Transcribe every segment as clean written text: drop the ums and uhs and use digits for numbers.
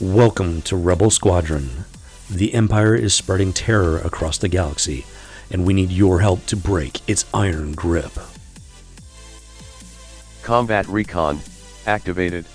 Welcome to Rebel Squadron. The Empire is spreading terror across the galaxy, and we need your help to break its iron grip. Combat Recon activated.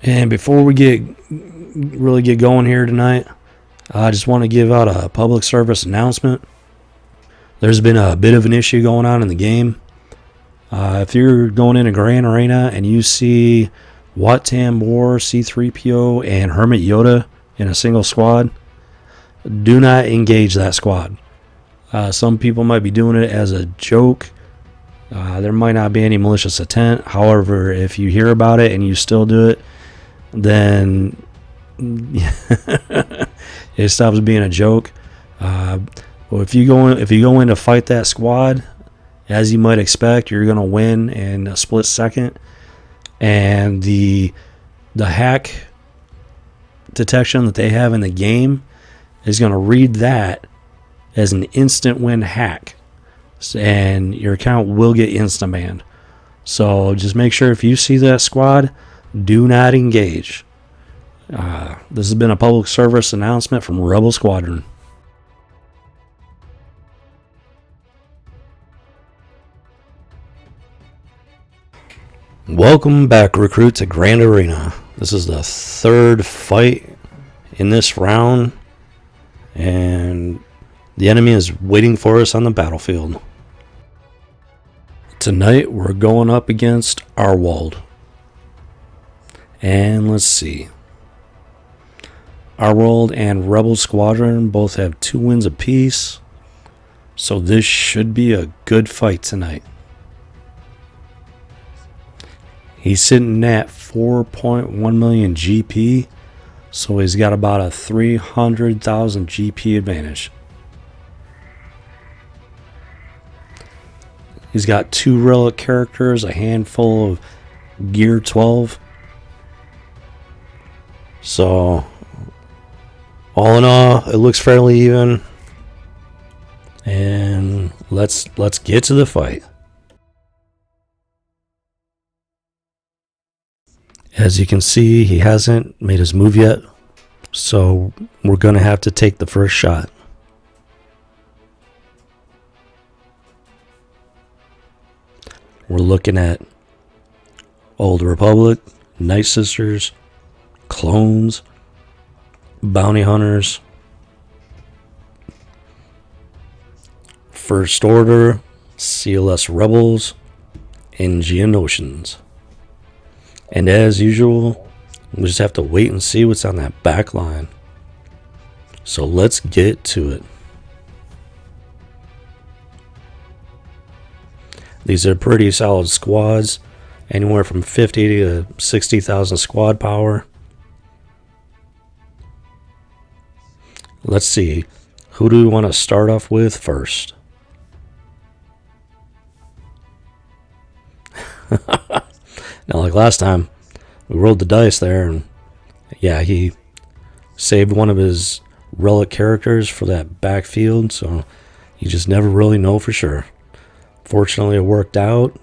And before we really get going here tonight, I just want to give out a public service announcement. There's been a bit of an issue going on in the game. If you're going into Grand Arena and you see Wat Tambor, C-3PO, and Hermit Yoda in a single squad, do not engage that squad. Some people might be doing it as a joke. There might not be any malicious intent. However, if you hear about it and you still do it, then it stops being a joke. Well, if you go in to fight that squad, as you might expect, you're gonna win in a split second, and the hack detection that they have in the game is gonna read that as an instant win hack, and your account will get instant banned. So just make sure if you see that squad, do not engage. This has been a public service announcement from Rebel Squadron. Welcome back, recruits, at Grand Arena. This is the third fight in this round, and the enemy is waiting for us on the battlefield. Tonight we're going up against Arwald. And let's see. Arwald and Rebel Squadron both have 2 wins apiece, so this should be a good fight tonight. He's sitting at 4.1 million GP, so he's got about a 300,000 GP advantage. He's got 2 relic characters, a handful of Gear 12. So, all in all, it looks fairly even. And let's get to the fight. As you can see, he hasn't made his move yet, so we're going to have to take the first shot. We're looking at Old Republic, Night Sisters, clones, bounty hunters, First Order, CLS Rebels, and Geonosians. And as usual, we just have to wait and see what's on that back line. So let's get to it. These are pretty solid squads, anywhere from 50 to 60,000 squad power. Let's see, who do we want to start off with first? Now, like last time, we rolled the dice there, and yeah, he saved one of his relic characters for that backfield, so you just never really know for sure. Fortunately, it worked out.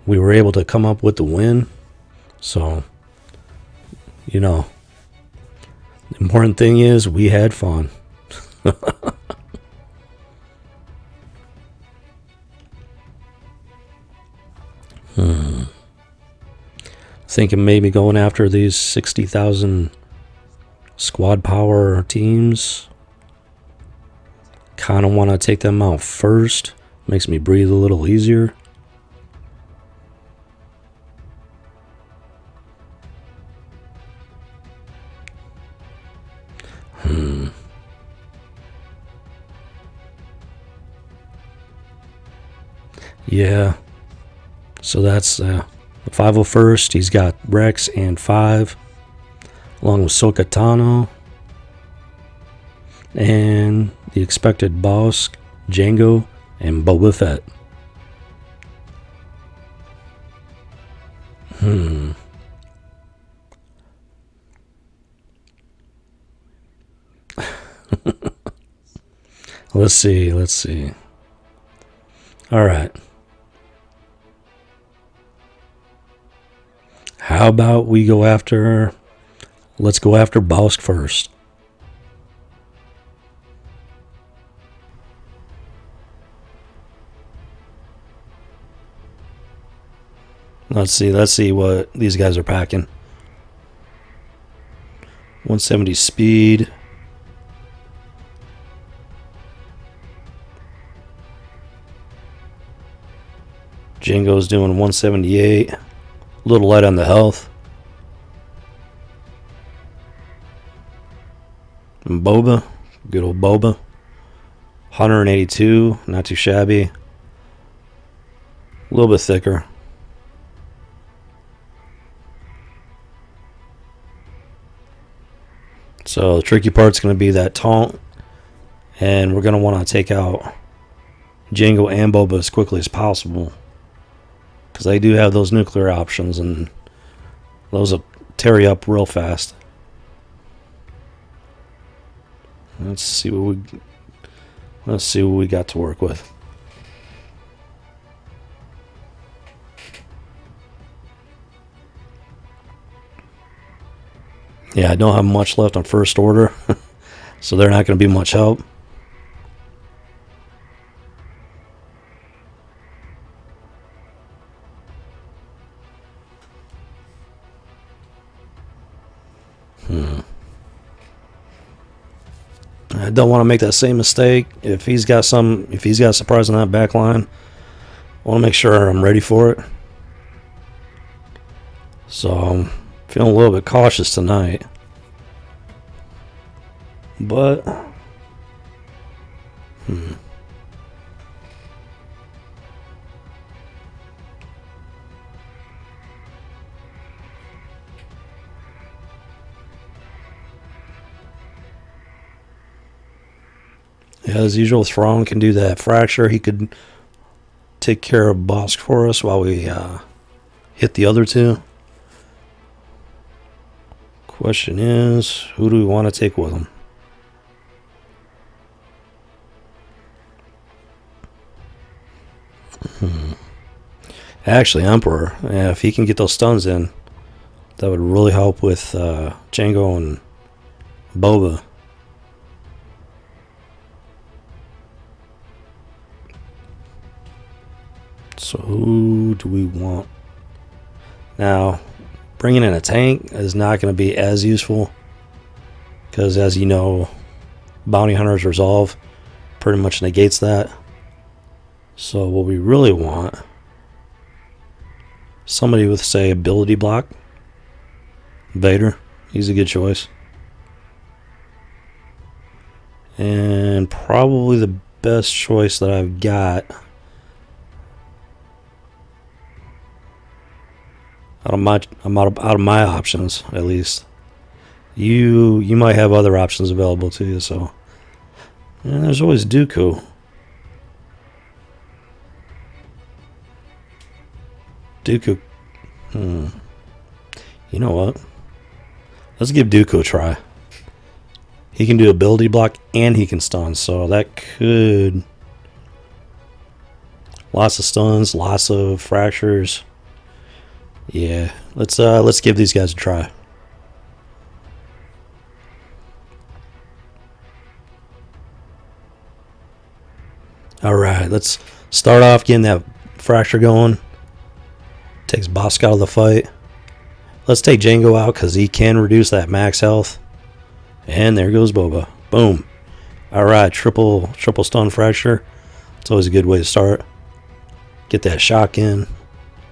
We were able to come up with the win, so, you know, the important thing is we had fun. Thinking maybe going after these 60,000 squad power teams. Kind of want to take them out first. Makes me breathe a little easier. Yeah. So that's the 501st. He's got Rex and 5, along with Sokatano. And the expected boss, Django, and Boba Fett. Let's see. Alright. How about we go after... Let's go after Bosk first. Let's see what these guys are packing. 170 speed. Django's doing 178. A little light on the health. And Boba, good old Boba. 182, not too shabby. A little bit thicker. So the tricky part's going to be that taunt. And we're going to want to take out Django and Boba as quickly as possible. Because they do have those nuclear options, and those will tear you up real fast. Let's see what we got to work with. Yeah, I don't have much left on First Order, so they're not going to be much help. I don't want to make that same mistake. If he's got a surprise on that back line, I want to make sure I'm ready for it. So I'm feeling a little bit cautious tonight. But yeah, as usual, Thrawn can do that fracture. He could take care of Bosk for us while we hit the other two. Question is, who do we want to take with him? Actually, Emperor. Yeah, if he can get those stuns in, that would really help with Django and Boba. So who do we want? Now, bringing in a tank is not going to be as useful, because as you know, Bounty Hunter's Resolve pretty much negates that. So what we really want, somebody with, say, ability block. Vader, he's a good choice. And probably the best choice that I've got out of my options, at least. You might have other options available to you, so. And there's always Dooku. Dooku. You know what? Let's give Dooku a try. He can do ability block and he can stun, so that could... Lots of stuns, lots of fractures. Yeah, let's give these guys a try. Alright, let's start off getting that fracture going. Takes Bosk out of the fight. Let's take Django out because he can reduce that max health. And there goes Boba. Boom. Alright, triple stun fracture. It's always a good way to start. Get that shock in.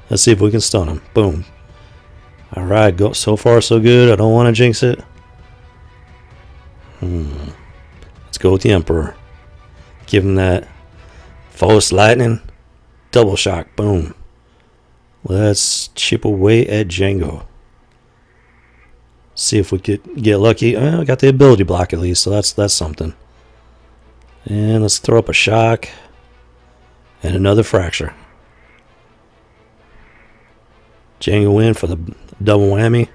Let's see if we can stun him. Boom. Alright, go so far so good. I don't want to jinx it. Let's go with the Emperor. Give him that Force Lightning. Double shock. Boom. Let's chip away at Django. See if we could get lucky. I got the ability block at least, so that's something. And let's throw up a shock. And another fracture. Django in for the double whammy.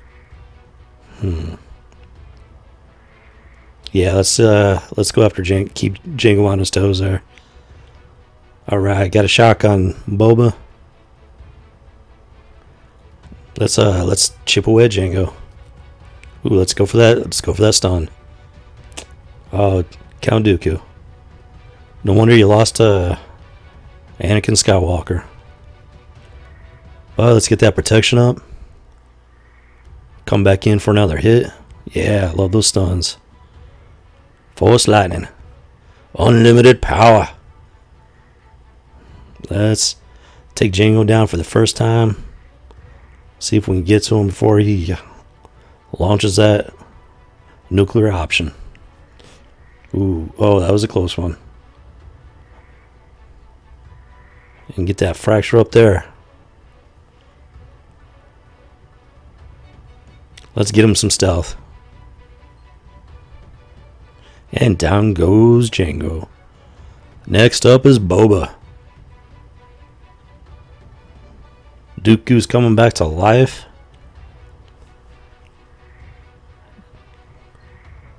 Yeah, let's go after Django. Keep Django on his toes there. All right, got a shock on Boba. Let's chip away at Django. Ooh, let's go for that. Let's go for that stun. Oh, Count Dooku. No wonder you lost to Anakin Skywalker. Well, let's get that protection up. Come back in for another hit. Yeah, love those stuns. Force Lightning. Unlimited power. Let's take Django down for the first time. See if we can get to him before he launches that nuclear option. Ooh, oh, that was a close one. And get that fracture up there. Let's get him some stealth. And down goes Django. Next up is Boba. Dooku's coming back to life.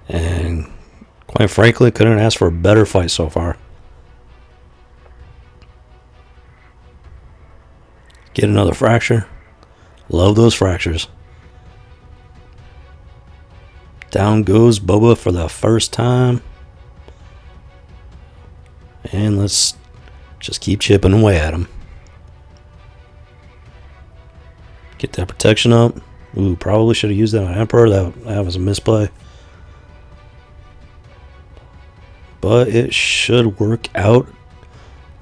And quite frankly, couldn't ask for a better fight so far. Get another fracture. Love those fractures. Down goes Boba for the first time. And let's just keep chipping away at him. Get that protection up. Ooh, probably should have used that on Emperor. That was a misplay. But it should work out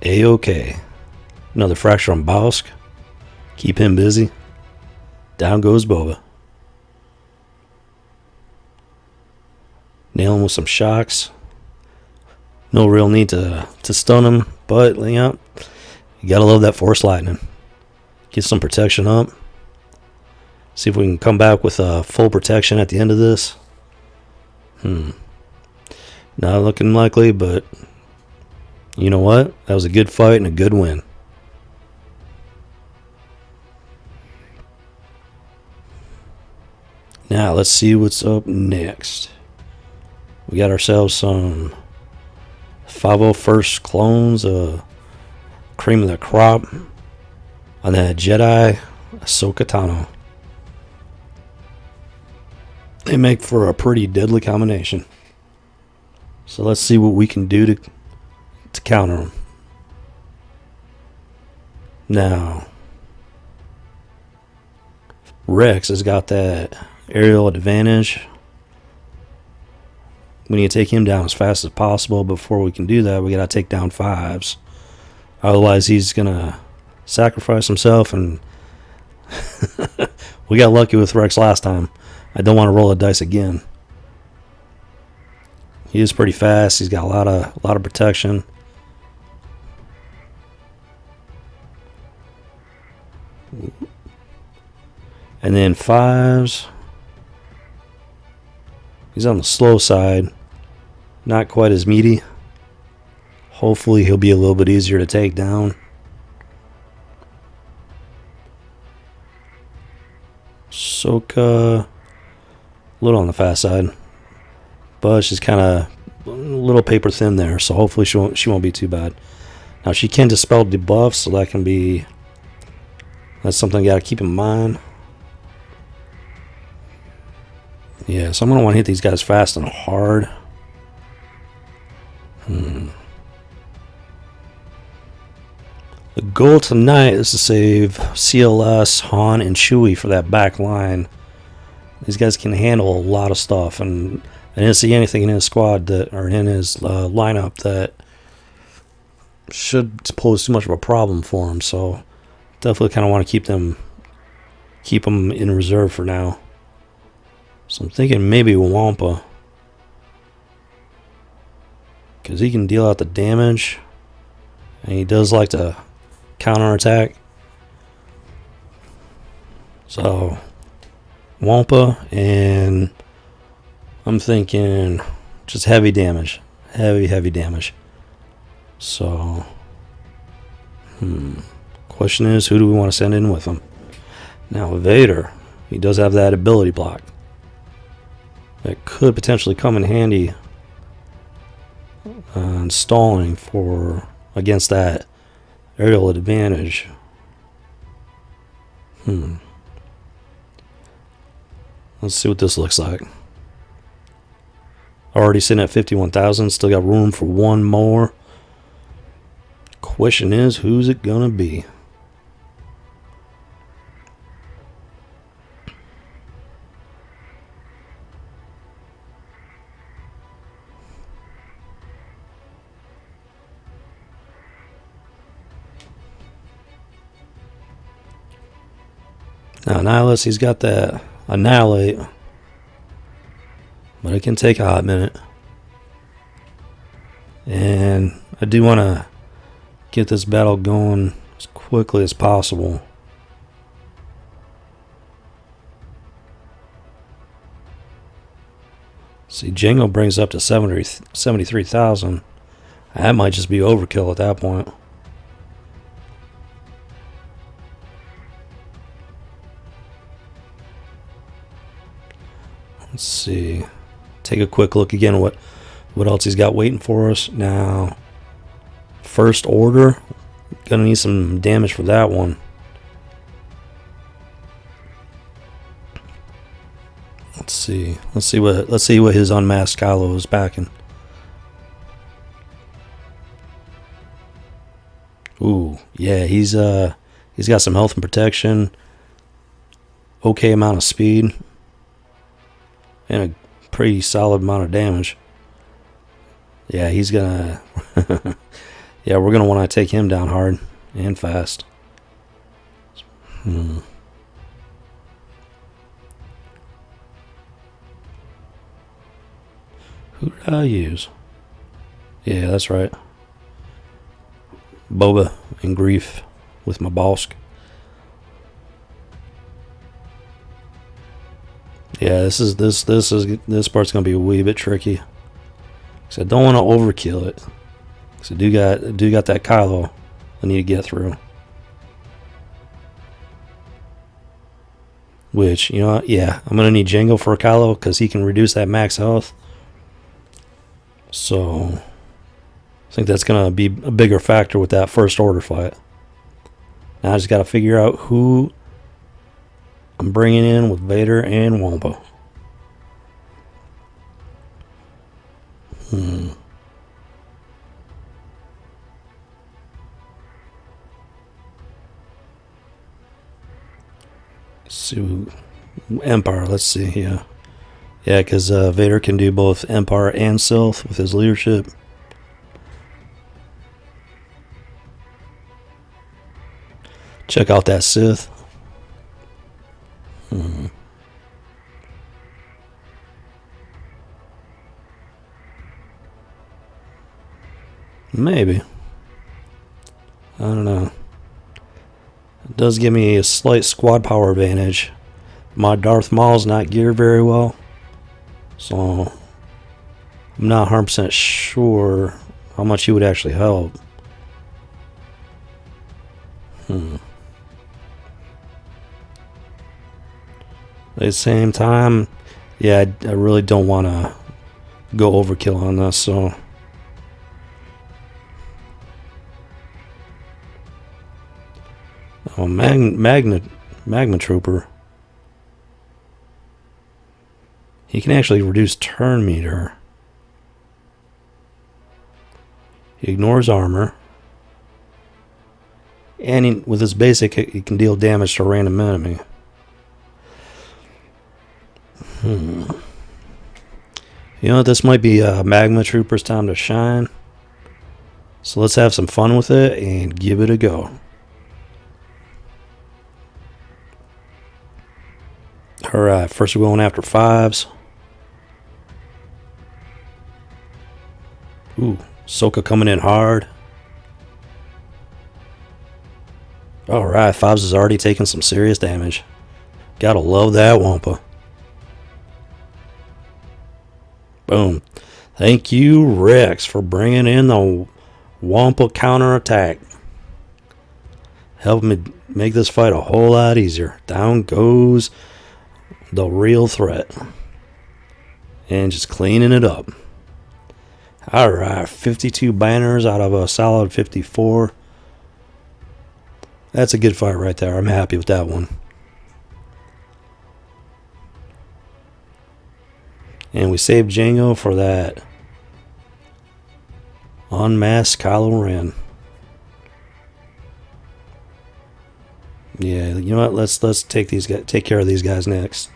a-okay. Another fracture on Bausk. Keep him busy. Down goes Boba. Nail him with some shocks. No real need to stun him, but you know, you gotta love that Force Lightning. Get some protection up. See if we can come back with full protection at the end of this. Not looking likely, but you know what? That was a good fight and a good win. Now let's see what's up next. We got ourselves some 501st clones, cream of the crop on that Jedi Ahsoka Tano. They make for a pretty deadly combination. So let's see what we can do to counter them. Now, Rex has got that aerial advantage. We need to take him down as fast as possible. Before we can do that, we gotta take down 5s. Otherwise, he's gonna sacrifice himself, and we got lucky with Rex last time. I don't want to roll the dice again. He is pretty fast. He's got a lot of protection. And then 5s. He's on the slow side. Not quite as meaty. Hopefully he'll be a little bit easier to take down. Ahsoka, a little on the fast side, but she's kind of a little paper thin there, so hopefully she won't be too bad. Now she can dispel debuffs, so that's something you got to keep in mind. Yeah, so I'm going to want to hit these guys fast and hard. The goal tonight is to save CLS, Han, and Chewie for that back line. These guys can handle a lot of stuff, and I didn't see anything in his squad or in his lineup that should pose too much of a problem for him. So definitely kind of want to keep them in reserve for now. So I'm thinking maybe Wampa. because he can deal out the damage, and he does like to counterattack. So Wampa, and I'm thinking just heavy damage. Heavy damage. So, question is, who do we want to send in with him? Now, Vader, he does have that ability block. That could potentially come in handy stalling for against that aerial advantage. Let's see what this looks like. Already sitting at 51,000. Still got room for one more. Question is, who's it gonna be? Now, Nihilus, he's got that Annihilate, but it can take a hot minute. And I do want to get this battle going as quickly as possible. See, Jingo brings up to 73,000. That might just be overkill at that point. Let's see. Take a quick look again at what else he's got waiting for us. Now, First Order. Gonna need some damage for that one. Let's see. Let's see what his unmasked Kylo is backing. Ooh, yeah, he's got some health and protection. Okay amount of speed. And a pretty solid amount of damage. Yeah, he's gonna... yeah, we're gonna want to take him down hard and fast. Who did I use? Yeah, that's right. Boba and Grief with my Bosk. Yeah, this part's gonna be a wee bit tricky. So I don't want to overkill it. So I do got that Kylo I need to get through. Which, you know what? Yeah, I'm gonna need Jango for a Kylo because he can reduce that max health. So I think that's gonna be a bigger factor with that First Order fight. Now I just gotta figure out who I'm bringing in with Vader and Wampa. So, Empire, let's see, yeah. Yeah, because Vader can do both Empire and Sith with his leadership. Check out that Sith. Maybe. I don't know. It does give me a slight squad power advantage. My Darth Maul's not geared very well. So I'm not 100% sure how much he would actually help. At the same time, yeah, I really don't want to go overkill on this, so... Oh, Magma Trooper. He can actually reduce turn meter. He ignores armor. And with his basic, he can deal damage to a random enemy. You know, this might be Magma Trooper's time to shine. So let's have some fun with it and give it a go. Alright, first we're going after 5s. Ooh, Soka coming in hard. Alright, Fobs is already taking some serious damage. Gotta love that Wampa. Boom. Thank you, Rex, for bringing in the Wampa counterattack. Helping me make this fight a whole lot easier. Down goes the real threat. And just cleaning it up. Alright, 52 banners out of a solid 54. That's a good fight right there. I'm happy with that one. And we saved Django for that unmasked Kylo Ren. Yeah, you know what? Let's take care of these guys next.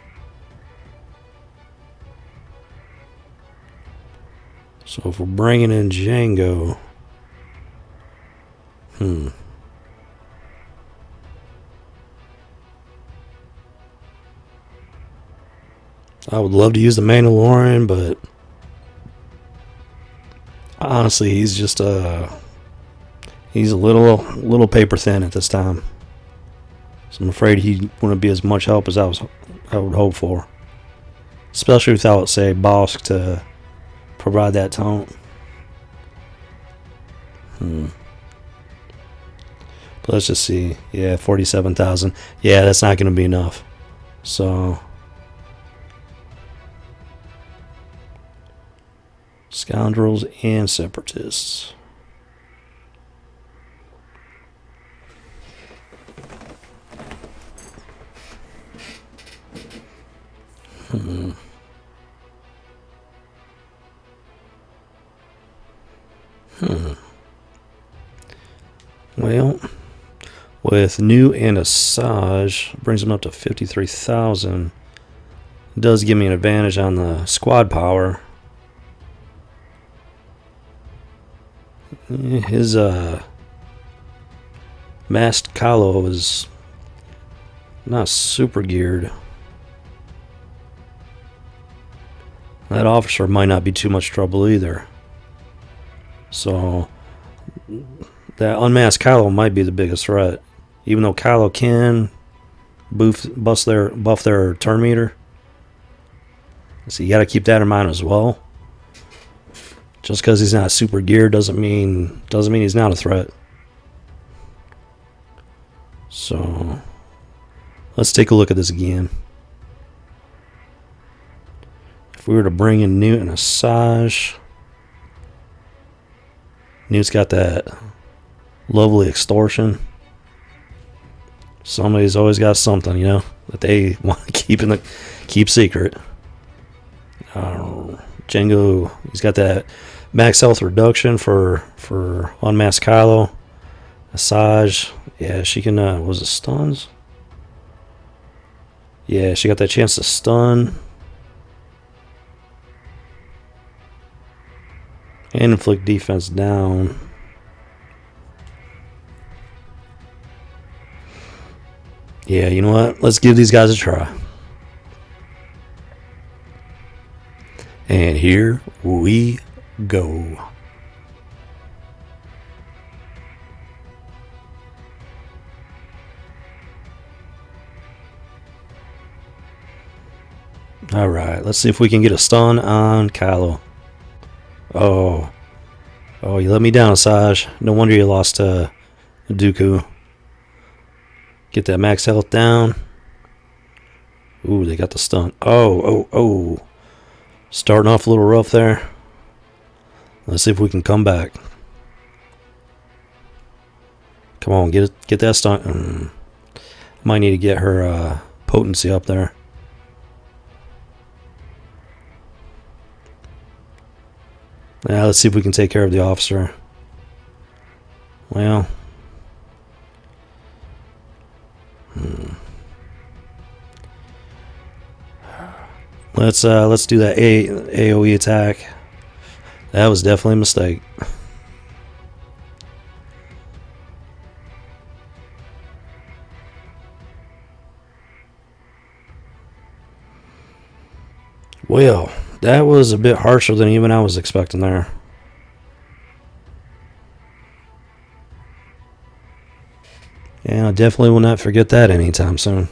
So if we're bringing in Django, I would love to use the Mandalorian, but honestly, he's just he's a little paper thin at this time. So I'm afraid he wouldn't be as much help as I would hope for, especially without, say, Bosk to provide that taunt. But let's just see. Yeah, 47,000. Yeah, that's not going to be enough. So Scoundrels and Separatists. Well, with New and Asajj, brings them up to 53,000. Does give me an advantage on the squad power. His masked Kylo is not super geared. That officer might not be too much trouble either. So that unmasked Kylo might be the biggest threat. Even though Kylo can buff their turn meter. So you got to keep that in mind as well. Just because he's not super geared doesn't mean he's not a threat. So let's take a look at this again. If we were to bring in Newt and Asajj, Newt's got that lovely extortion. Somebody's always got something, you know, that they want to keep secret. Django, he's got that max health reduction for unmasked Kylo. Asajj, yeah, she can. Was it stuns? Yeah, she got that chance to stun and inflict defense down. Yeah, you know what? Let's give these guys a try. And here we go. Alright, let's see if we can get a stun on Kylo. Oh, you let me down, Asajj. No wonder you lost to Dooku. Get that max health down. Ooh, they got the stun. Oh. Starting off a little rough there. Let's see if we can come back. Come on, get that stun. Might need to get her potency up there. Now let's see if we can take care of the officer. Well, let's do that AOE attack. That was definitely a mistake. Well, that was a bit harsher than even I was expecting there. And I definitely will not forget that anytime soon.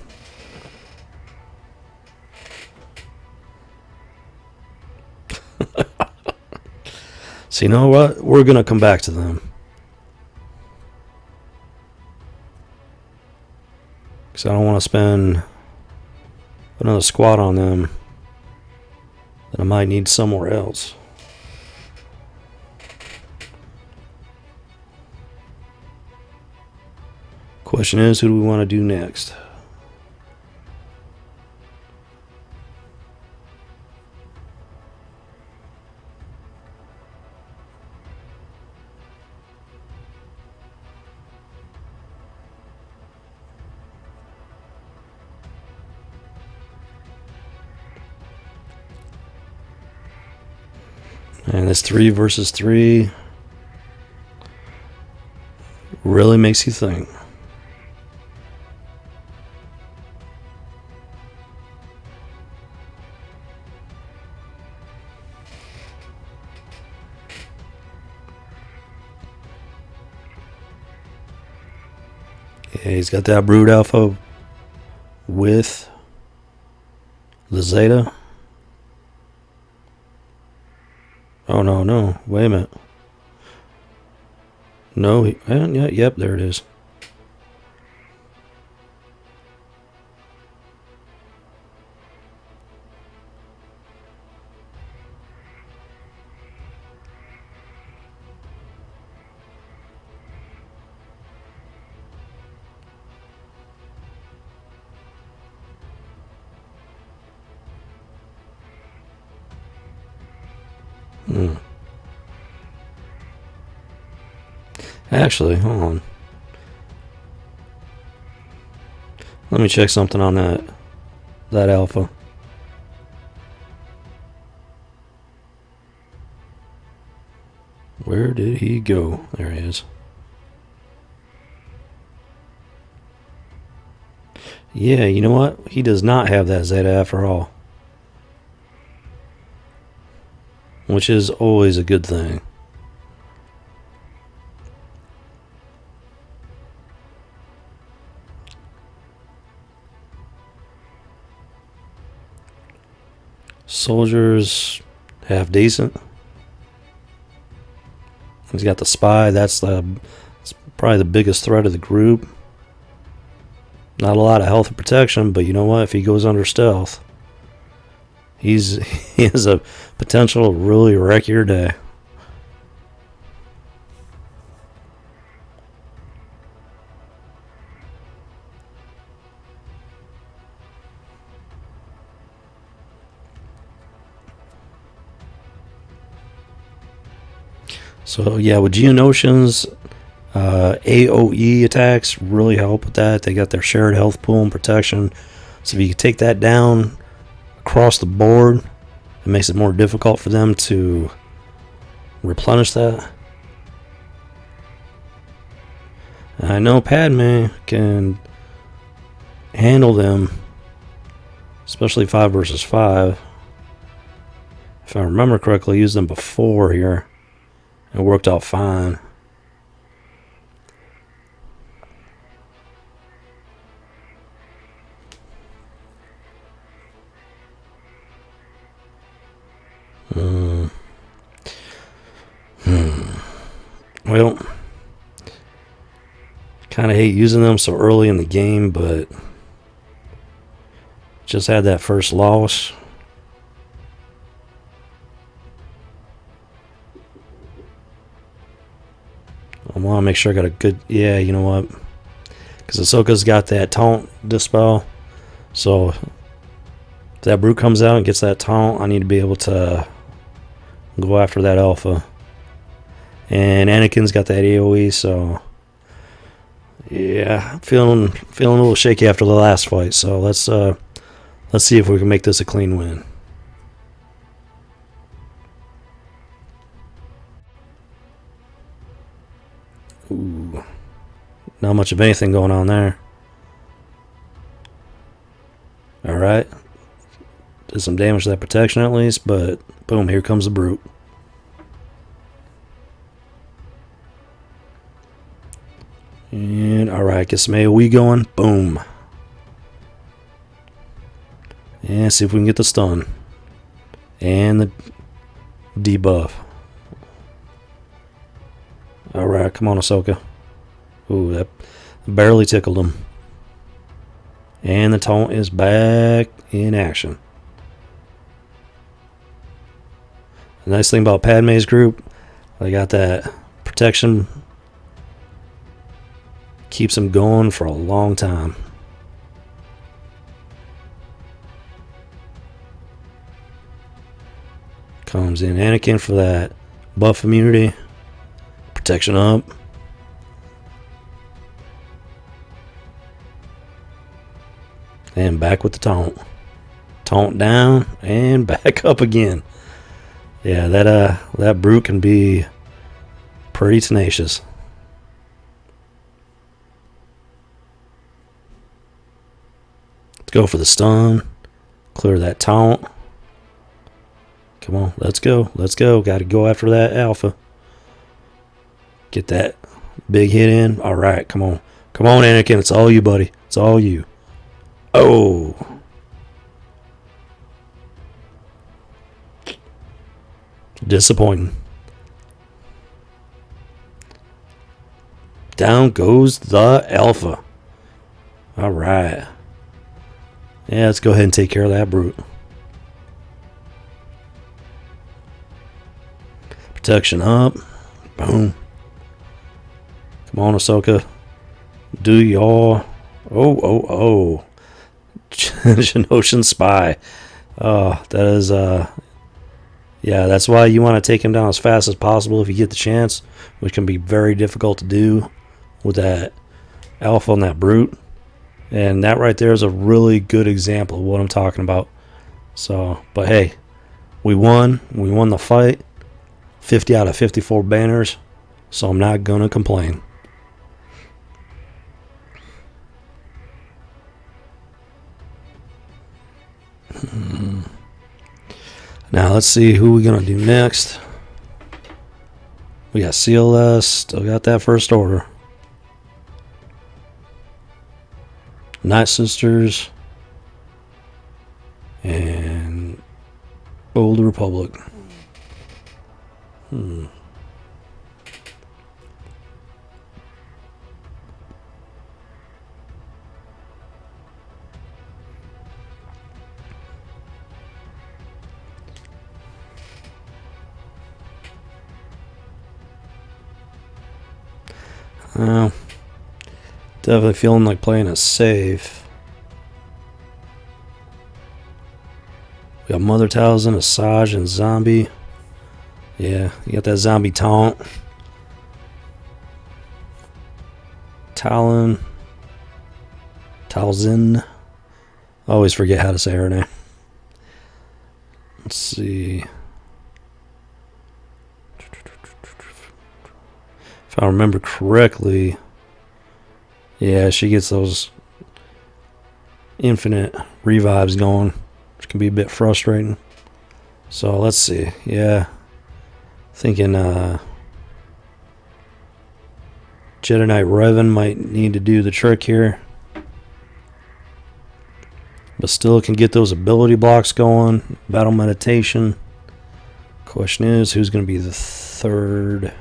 So you know what? We're going to come back to them. Because I don't want to spend another squad on them that I might need somewhere else. Question is, who do we want to do next? And this 3 versus 3 really makes you think. Yeah, he's got that Brood Alpha with the Zeta. Oh, no. Wait a minute. No, yep, there it is. Actually, hold on. Let me check something on that alpha. Where did he go? There he is. Yeah, you know what? He does not have that Zeta after all. Which is always a good thing. Soldiers, half decent. He's got the spy. That's probably the biggest threat of the group. Not a lot of health and protection, but you know what? If he goes under stealth, he has a potential to really wreck your day. So yeah, with Geonosians, AOE attacks really help with that. They got their shared health pool and protection. So if you take that down across the board, it makes it more difficult for them to replenish that. And I know Padme can handle them, especially 5 versus 5. If I remember correctly, I used them before here. It worked out fine. Well, kind of hate using them so early in the game, but just had that first loss. I want to make sure I got a good... Yeah, you know what? Because Ahsoka's got that taunt dispel. So if that brute comes out and gets that taunt, I need to be able to go after that alpha. And Anakin's got that AoE, so... Yeah, feeling a little shaky after the last fight. So let's see if we can make this a clean win. Ooh, not much of anything going on there. Alright. Did some damage to that protection at least, but boom, here comes the brute. And alright, get some AoE going. Boom. And see if we can get the stun. And the debuff. Alright, come on, Ahsoka. Ooh, that barely tickled him. And the taunt is back in action. The nice thing about Padme's group, they got that protection. Keeps them going for a long time. Comes in Anakin for that buff immunity. Protection up. And back with the taunt. Taunt down and back up again. Yeah, that brute can be pretty tenacious. Let's go for the stun. Clear that taunt. Come on, let's go. Let's go. Got to go after that alpha. Get that big hit in. All right, come on. Come on, Anakin. It's all you, buddy. It's all you. Oh. Disappointing. Down goes the alpha. All right. Yeah, let's go ahead and take care of that brute. Protection up. Boom. Come on, Ahsoka. Do y'all. Oh. Genoshan Spy. Oh, that is, yeah, that's why you want to take him down as fast as possible if you get the chance, which can be very difficult to do with that alpha and that brute. And that right there is a really good example of what I'm talking about. So, but hey, we won. We won the fight. 50 out of 54 banners. So I'm not going to complain. Now let's see who we're going to do next. We got CLS. Still got that first order. Night Sisters. And Old Republic. Definitely feeling like playing a safe. We got Mother Talzin, Asajj, and Zombie. Yeah, you got that zombie taunt. Talzin. I always forget how to say her name. Let's see. If I remember correctly, yeah, she gets those infinite revives going, which can be a bit frustrating. So let's see. Yeah, thinking Jedi Knight Revan might need to do the trick here, but still can get those ability blocks going. Battle meditation. Question is, who's going to be the third?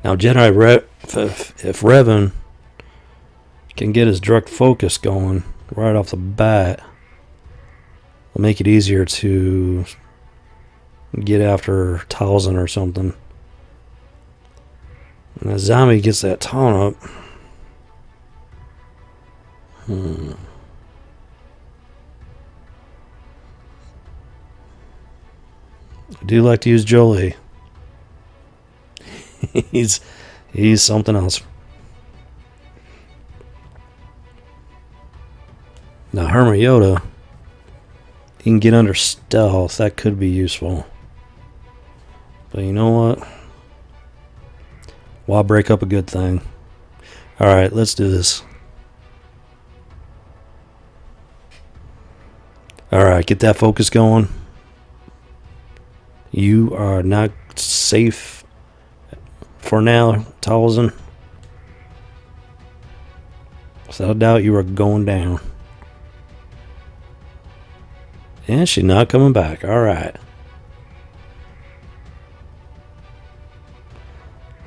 Now, if Revan can get his direct focus going right off the bat, it'll make it easier to get after Talzin or something. And the zombie gets that taunt up. I do like to use Jolie. He's something else. Now Herma Yoda, he can get under stealth. That could be useful. But you know what? Why break up a good thing? Alright, let's do this. Alright, get that focus going. You are not safe for now, Talzin. Without a doubt, you are going down. And she's not coming back. Alright.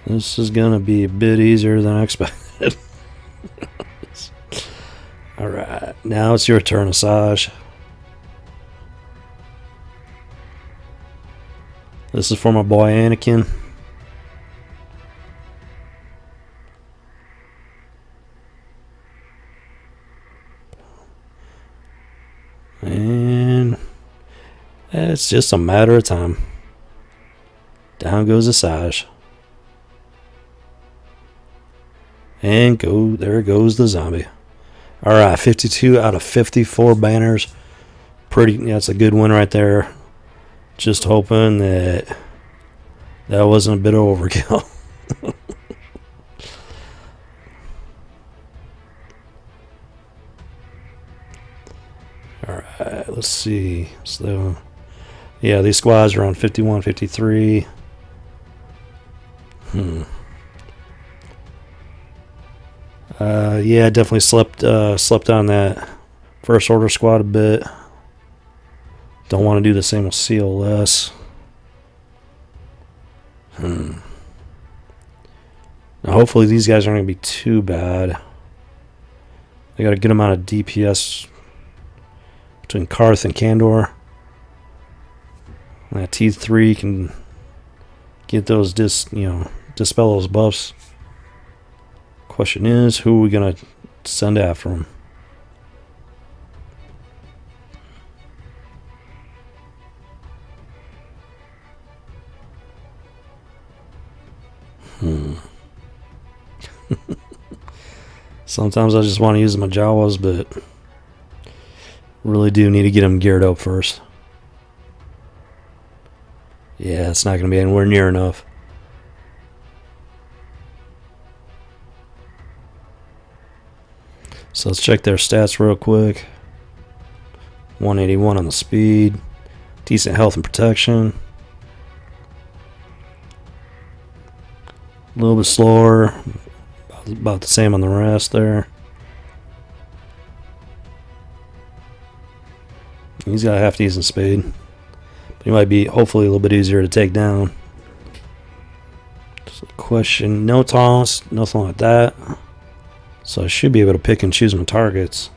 This is going to be a bit easier than I expected. Alright, now it's your turn, Asajj. This is for my boy Anakin. And it's just a matter of time. Down goes Asajj. And there goes the zombie. Alright, 52 out of 54 banners. That's a good one right there. Just hoping that wasn't a bit of overkill. Alright, let's see. So, yeah, these squads are on 51, 53. Yeah, definitely slept on that First Order squad a bit. Don't want to do the same with CLS. Now, hopefully these guys aren't going to be too bad. They got a good amount of DPS between Karth and Kandor. That T3 can get those dispel those buffs. Question is, who are we going to send after them? Sometimes I just want to use my Jawas, but really do need to get them geared up first. Yeah, it's not going to be anywhere near enough. So let's check their stats real quick. 181 on the speed. Decent health and protection. A little bit slower. About the same on the rest there. He's got a half decent speed. But he might be hopefully a little bit easier to take down. So question, no taunts, nothing like that. So I should be able to pick and choose my targets.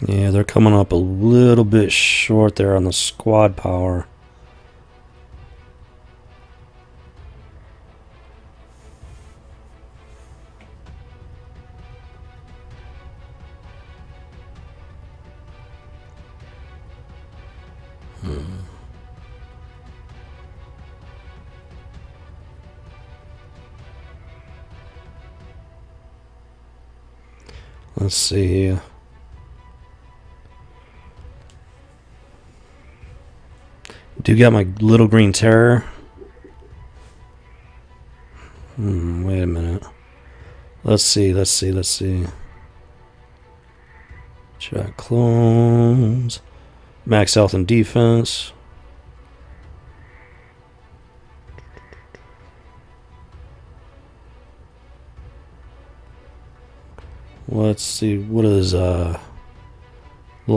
Yeah, they're coming up a little bit short there on the squad power. Let's see here. Do got my little green terror. Wait a minute. Let's see. Check clones. Max health and defense. Let's see. What is Little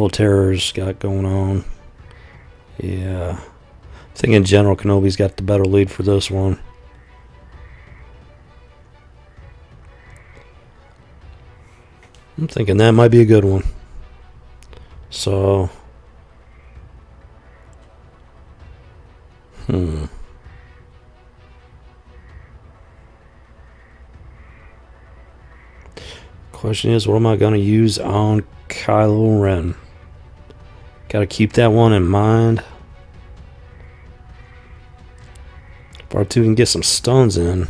Terror's got going on? Yeah. I think in general Kenobi's got the better lead for this one. I'm thinking that might be a good one. So, question is, what am I going to use on Kylo Ren? Got to keep that one in mind. If R2 can get some stuns in,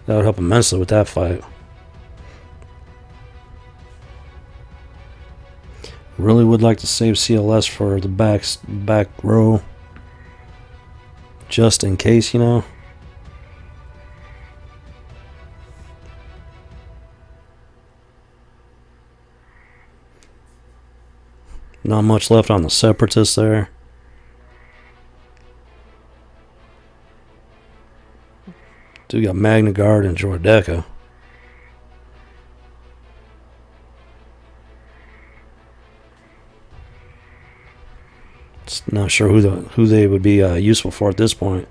That would help immensely with that fight. Really would like to save CLS for the back row. Just in case, you know. Not much left on the Separatists there. Do got Magna Guard and Jordeca. Not sure who they would be useful for at this point.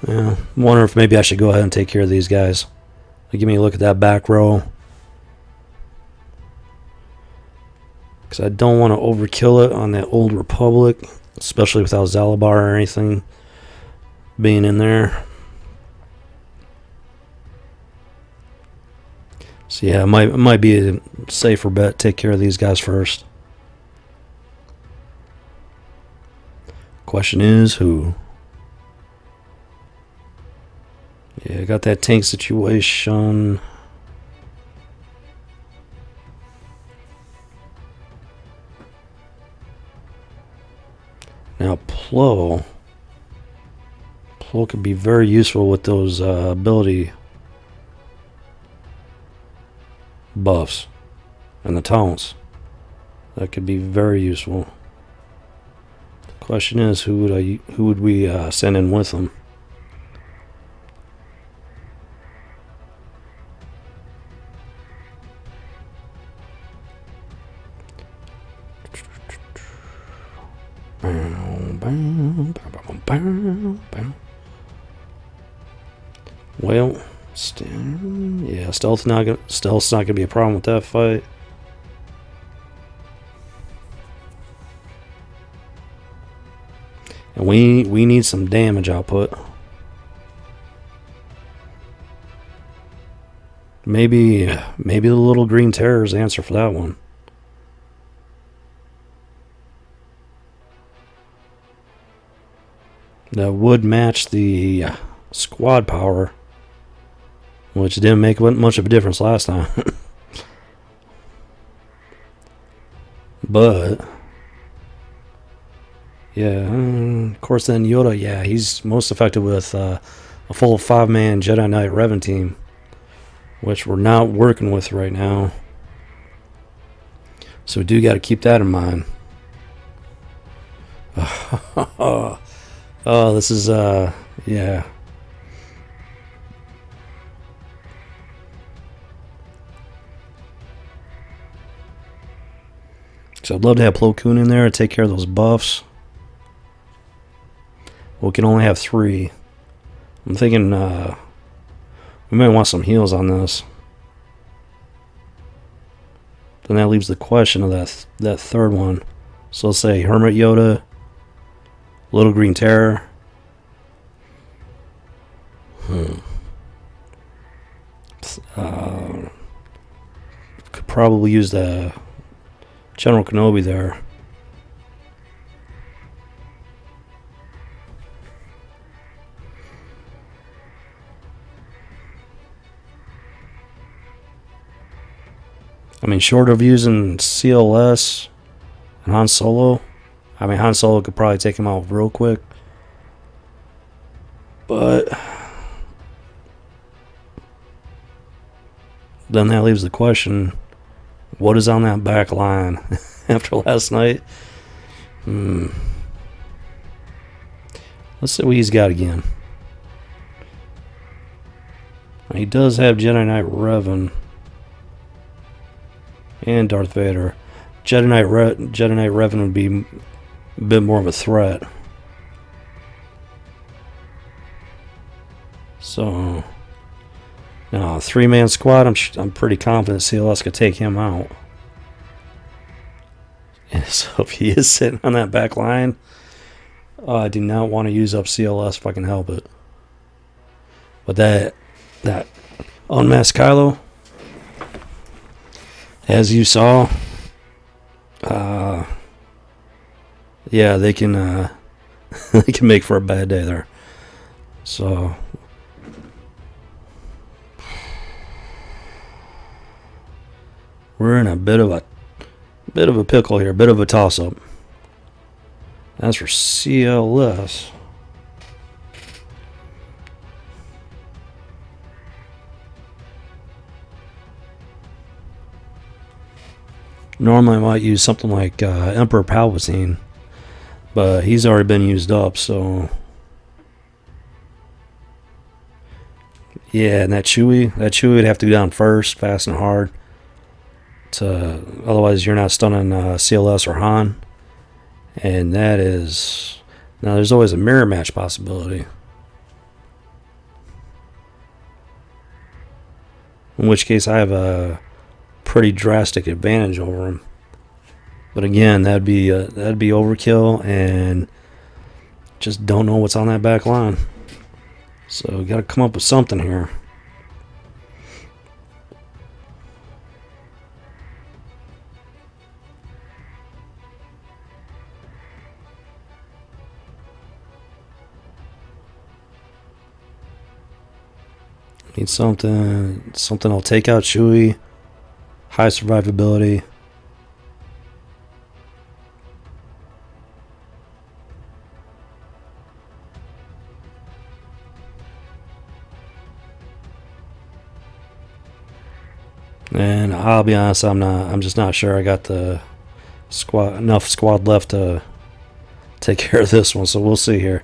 Yeah, I'm wondering if maybe I should go ahead and take care of these guys. Give me a look at that back row. Because I don't want to overkill it on that Old Republic, especially without Zalabar or anything being in there. So yeah, it might be a safer bet. Take care of these guys first. Question is who? Yeah, I got that tank situation. Now Plo could be very useful with those ability buffs and the taunts. That could be very useful. The question is who would we send in with them? Well, yeah, stealth's not gonna be a problem with that fight. And we need some damage output. Maybe the little green terror's the answer for that one. That would match the squad power, which didn't make much of a difference last time. But yeah, of course then Yoda, yeah, he's most effective with a full 5-man Jedi Knight Revan team, which we're not working with right now. So we do got to keep that in mind. Oh, this is, yeah. So I'd love to have Plo Koon in there and take care of those buffs. We can only have 3. I'm thinking we might want some heals on this. Then that leaves the question of that third one. So let's say Hermit Yoda, Little Green Terror. Could probably use the General Kenobi there. I mean, short of using CLS and Han Solo, I mean, Han Solo could probably take him out real quick. But then that leaves the question, what is on that back line after last night? Let's see what he's got again. He does have Jedi Knight Revan and Darth Vader. Jedi Knight Revan would be a bit more of a threat. So now 3-man squad, I'm pretty confident CLS could take him out. And so if he is sitting on that back line, I do not want to use up CLS if I can help it. But that unmasked Kylo, as you saw, yeah, they can they can make for a bad day there. So we're in a bit of a pickle here, a bit of a toss up. As for CLS, normally I might use something like Emperor Palpatine, but he's already been used up, so yeah, and that Chewie would have to go down first, fast and hard. Otherwise, you're not stunning CLS or Han, and that is now. There's always a mirror match possibility, in which case I have a pretty drastic advantage over him. But again, that'd be overkill, and just don't know what's on that back line. So we got to come up with something here. Need something that'll take out Chewie. High survivability. And I'll be honest, I'm just not sure I got the enough squad left to take care of this one, so we'll see here.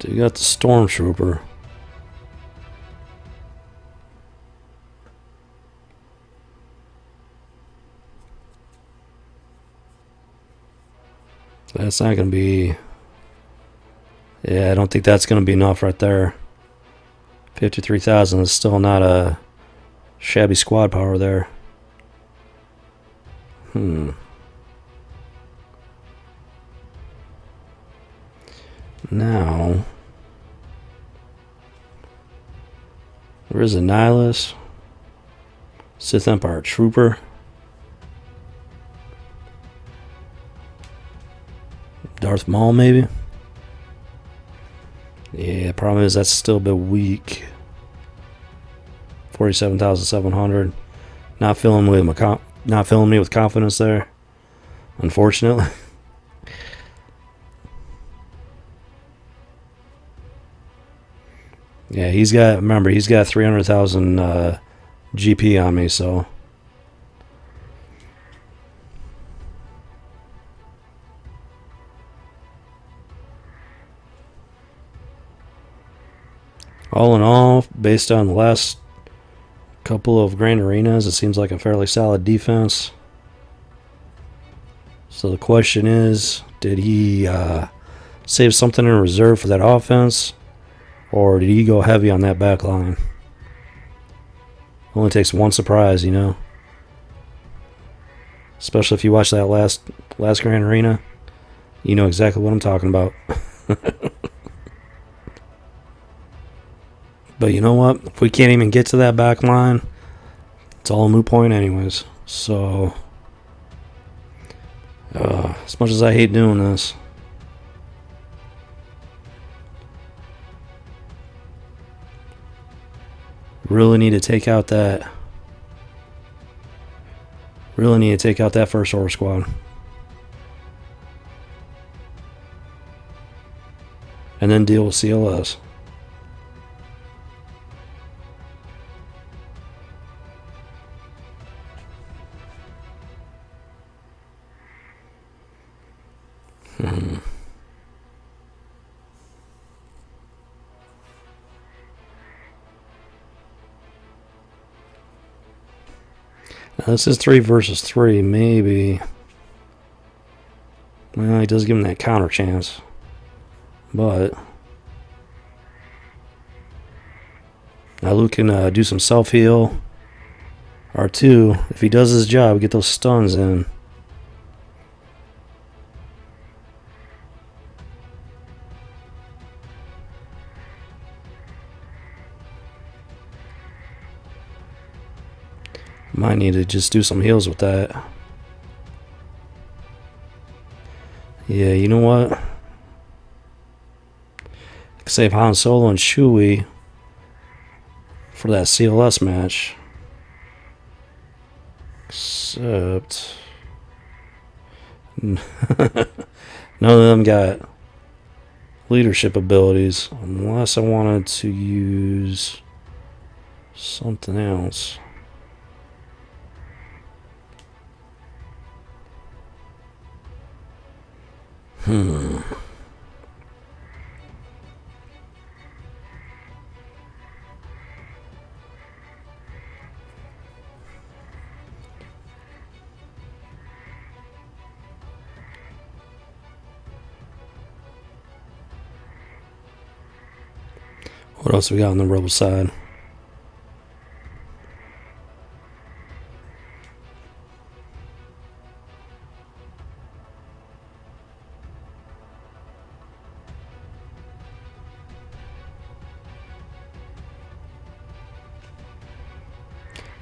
You got the Stormtrooper. That's not going to be... Yeah, I don't think that's going to be enough right there. 53,000 is still not a shabby squad power there. Now... There is a Nihilus. Sith Empire Trooper. Darth Maul, maybe? Yeah, problem is that's still a bit weak. 47,700. Not filling me with confidence there, unfortunately. Yeah, he's got 300,000 GP on me, so all in all, based on the last couple of Grand Arenas, it seems like a fairly solid defense. So the question is, did he save something in reserve for that offense? Or did he go heavy on that back line? Only takes one surprise, you know. Especially if you watch that last Grand Arena. You know exactly what I'm talking about. But you know what? If we can't even get to that back line, it's all a moot point anyways. So, as much as I hate doing this, really need to take out that First Order squad. And then deal with CLS. Now this is 3 versus 3, maybe. Well, he does give him that counter chance. But Now Luke can do some self-heal. R2, if he does his job, get those stuns in. Might need to just do some heals with that. Yeah, you know what? I can save Han Solo and Chewie for that CLS match. Except none of them got leadership abilities unless I wanted to use something else. What else we got on the rebel side?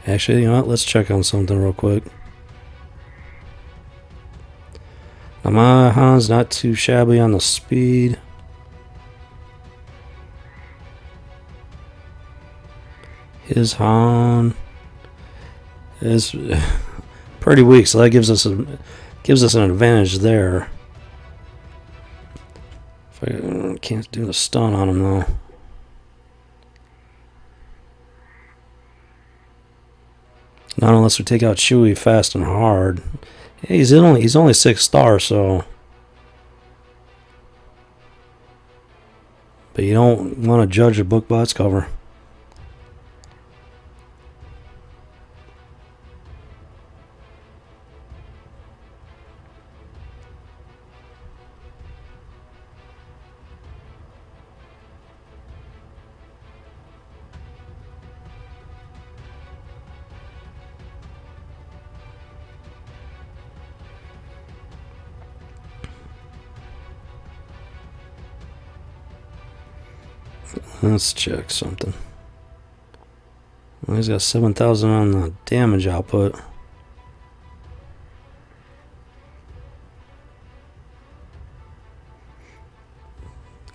Actually, you know what? Let's check on something real quick. Now my Han's not too shabby on the speed. His Han is pretty weak, so that gives us an advantage there. If I can't do the stun on him though. Not unless we take out Chewie fast and hard. Yeah, he's only 6 stars, so. But you don't want to judge a book by its cover. Let's check something. Well, he's got 7,000 on the damage output.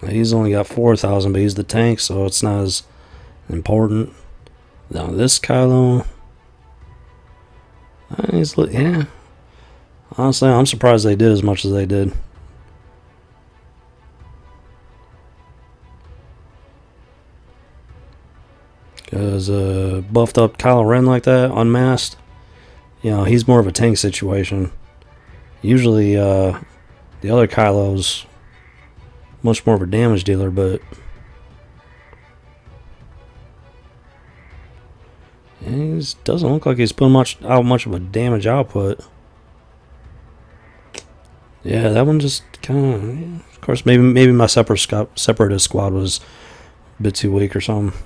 He's only got 4,000, but he's the tank, so it's not as important. Now this Kylo, yeah. Honestly, I'm surprised they did as much as they did. Because buffed up Kylo Ren like that, unmasked, you know, he's more of a tank situation. Usually the other Kylo's much more of a damage dealer, but he doesn't look like he's putting much of a damage output. Yeah, that one just kind of course, maybe my separatist squad was a bit too weak or something.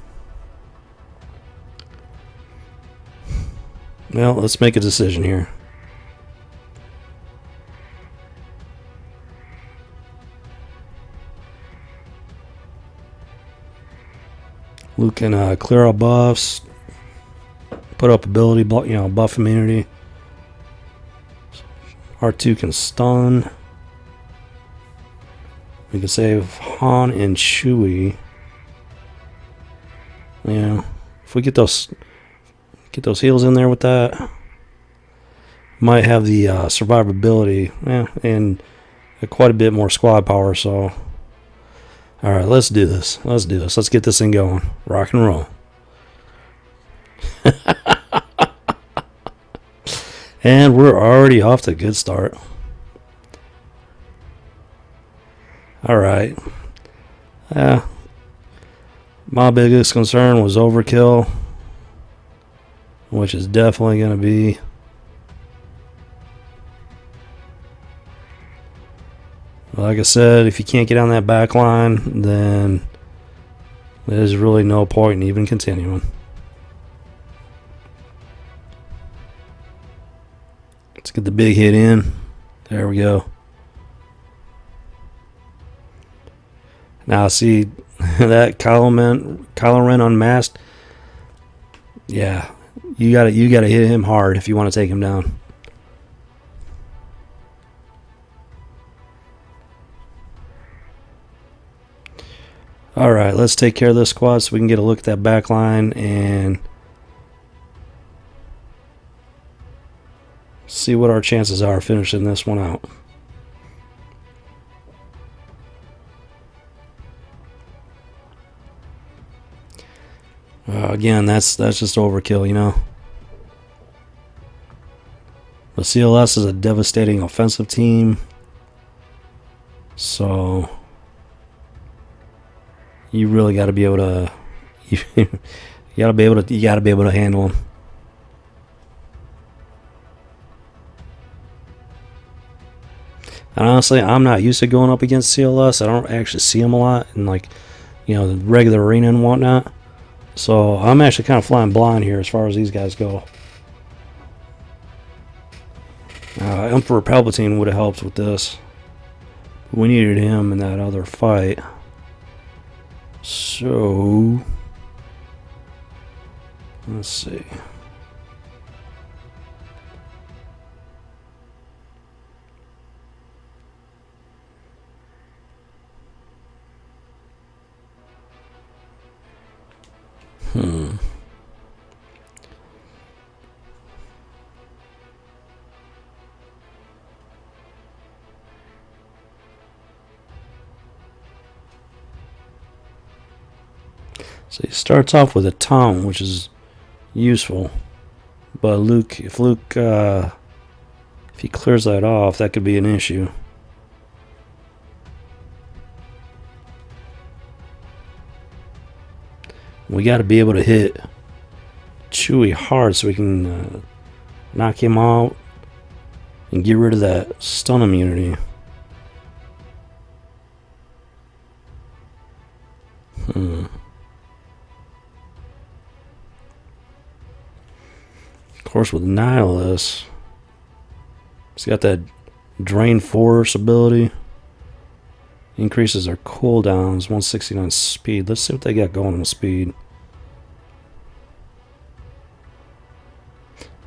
Well, let's make a decision here. Luke can clear out buffs, put up ability, buff immunity. R2 can stun. We can save Han and Chewie. Yeah, if we get those heals in there with that, might have the survivability, and quite a bit more squad power. So, all right, let's do this. Let's get this thing going. Rock and roll. And we're already off to a good start. All right. My biggest concern was overkill, which is definitely going to be like I said, if you can't get on that back line, then There's really no point in even continuing. Let's get the big hit in. There we go. Now see that Kylo Ren unmasked. Yeah, you gotta hit him hard if you want to take him down. All right, let's take care of this squad so we can get a look at that back line and see what our chances are finishing this one out. Again, that's just overkill, you know. The CLS is a devastating offensive team, so you really got to be able to you got to be able to handle them. And honestly, I'm not used to going up against CLS. I don't actually see them a lot in, like, you know, the regular arena and whatnot. So I'm actually kind of flying blind here as far as these guys go. Emperor Palpatine would have helped with this. We needed him in that other fight. So let's see. So he starts off with a tongue, which is useful. But if he clears that off, that could be an issue. We got to be able to hit Chewie hard so we can knock him out and get rid of that stun immunity. Of course, with Nihilus, he's got that Drain Force ability. Increases their cooldowns, 169 speed. Let's see what they got going with speed.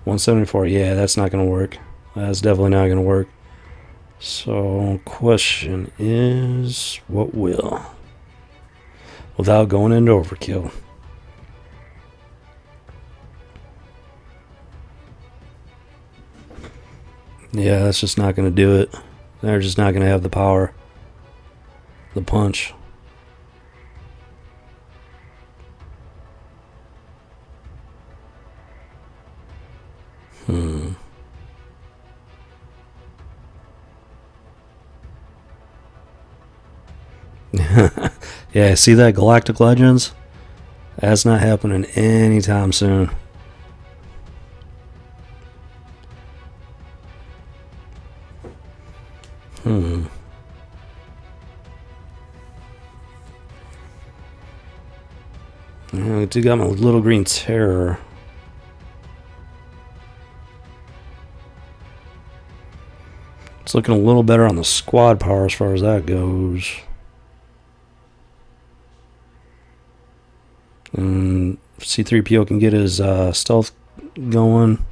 174. Yeah, that's not going to work. That's definitely not going to work. So, question is, what will? Without going into overkill. Yeah, that's just not going to do it. They're just not going to have the power. The punch. Yeah, see that Galactic Legends? That's not happening anytime soon. I do got my little green terror. It's looking a little better on the squad power as far as that goes. And C-3PO can get his stealth going.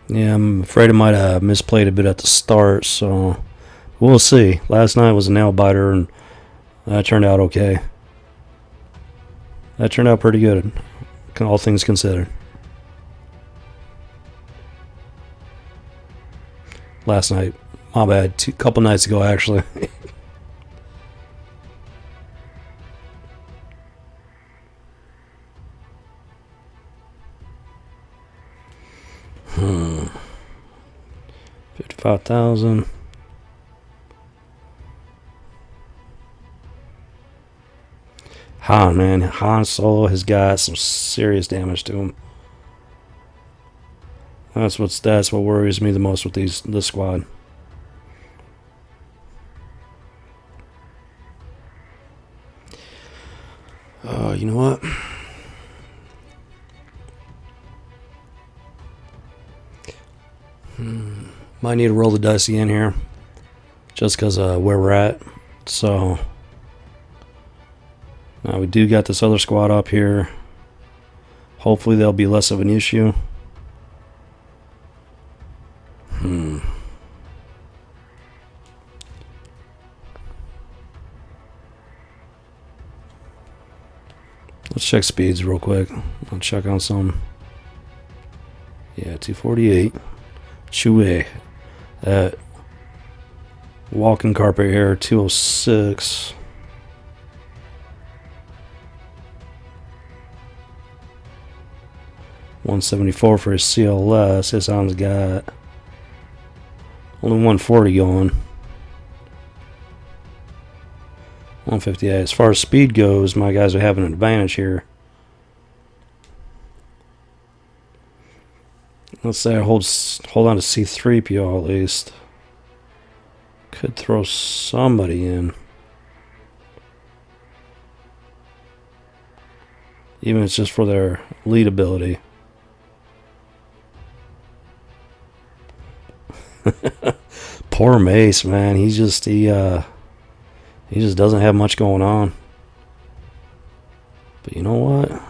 Yeah, I'm afraid I might have misplayed a bit at the start, so we'll see. Last night was a nail biter, and that turned out okay. That turned out pretty good, all things considered. Last night, my bad. Couple nights ago, actually. Hmm. 55,000. Han, man. Han Solo has got some serious damage to him. That's what worries me the most with this squad. You know what? Might need to roll the dice again here, just because of where we're at. So now we do got this other squad up here. Hopefully there'll be less of an issue. Let's check speeds real quick. I'll check on some. Yeah, 248. Chewy. Walking carpet here, 206. $174 for his CLS. His son's got only 140 going. 158. As far as speed goes, my guys are having an advantage here. Let's say I hold on to C3PO at least. Could throw somebody in. Even if it's just for their lead ability. Poor Mace, man. He just doesn't have much going on. But you know what?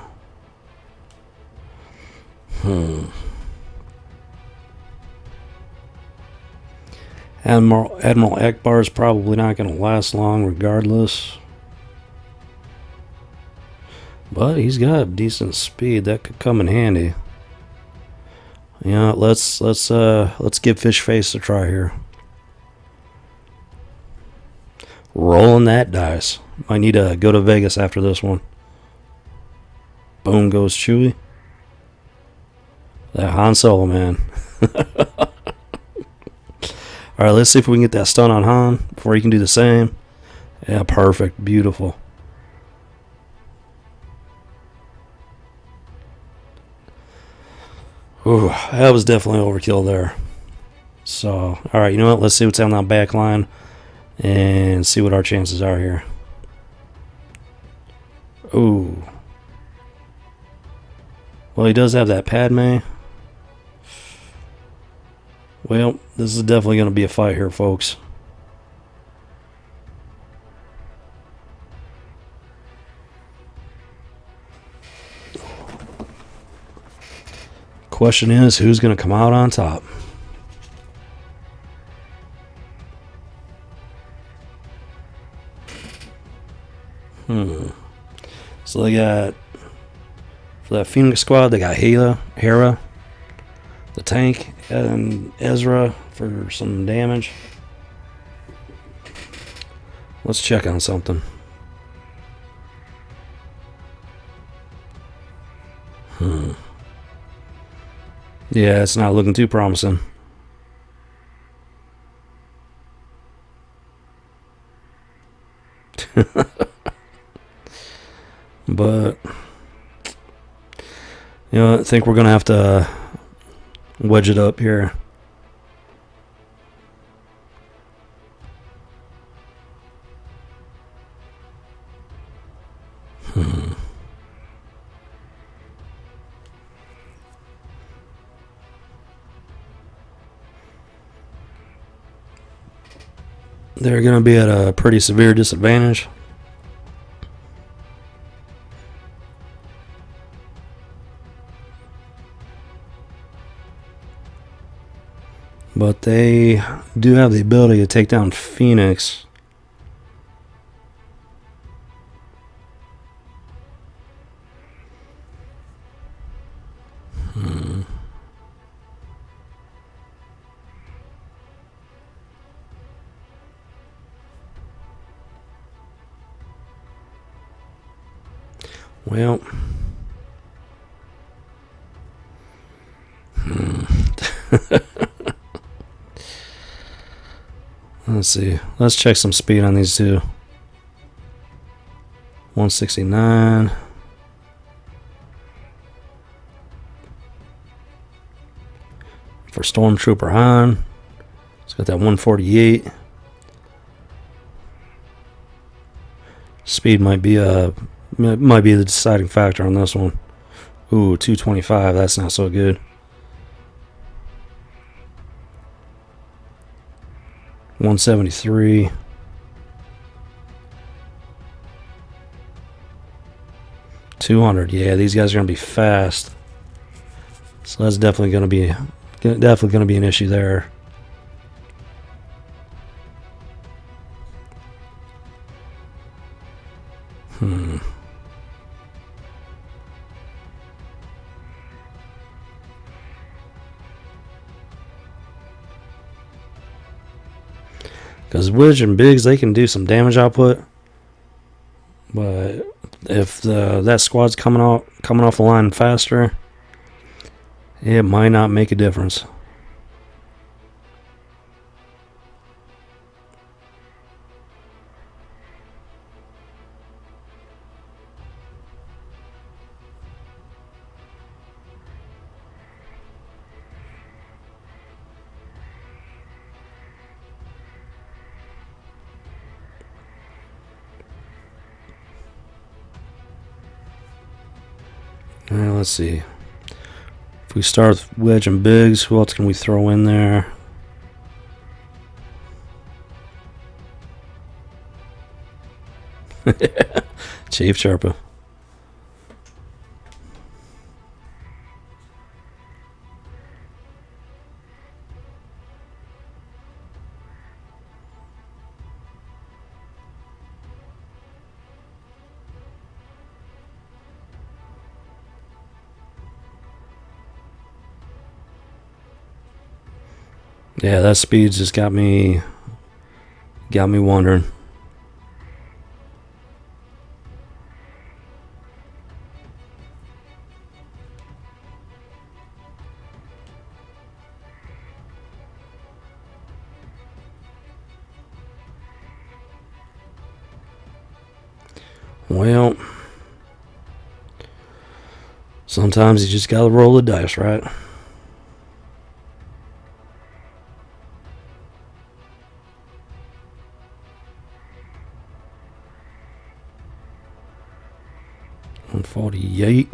Admiral Akbar is probably not going to last long regardless. But he's got decent speed. That could come in handy. Yeah, let's give Fish Face a try here. Rolling that dice. Might need to go to Vegas after this one. Boom goes Chewie. That Han Solo, man. Alright, let's see if we can get that stun on Han before he can do the same. Yeah, perfect. Beautiful. Ooh, that was definitely overkill there. So, alright, you know what? Let's see what's on that back line and see what our chances are here. Ooh. Well, he does have that Padme. Well, this is definitely going to be a fight here, folks. Question is, who's going to come out on top? So they got, for that Phoenix squad, they got Hera, the tank, and Ezra for some damage. Let's check on something. Yeah, it's not looking too promising. But you know, I think we're gonna have to wedge it up here. They're gonna be at a pretty severe disadvantage. But they do have the ability to take down Phoenix. Well, let's see. Let's check some speed on these two. 169. For Stormtrooper Han. It's got that 148. Speed might be the deciding factor on this one. Ooh, 225. That's not so good. 173. $200. Yeah, these guys are gonna be fast. So that's definitely gonna be an issue there. Because Widge and Biggs, they can do some damage output, but if that squad's coming off the line faster, it might not make a difference. Alright, let's see. If we start with Wedge and Biggs, who else can we throw in there? Chief Sherpa. Yeah, that speed's just got me wondering. Well, sometimes you just gotta roll the dice, right? $148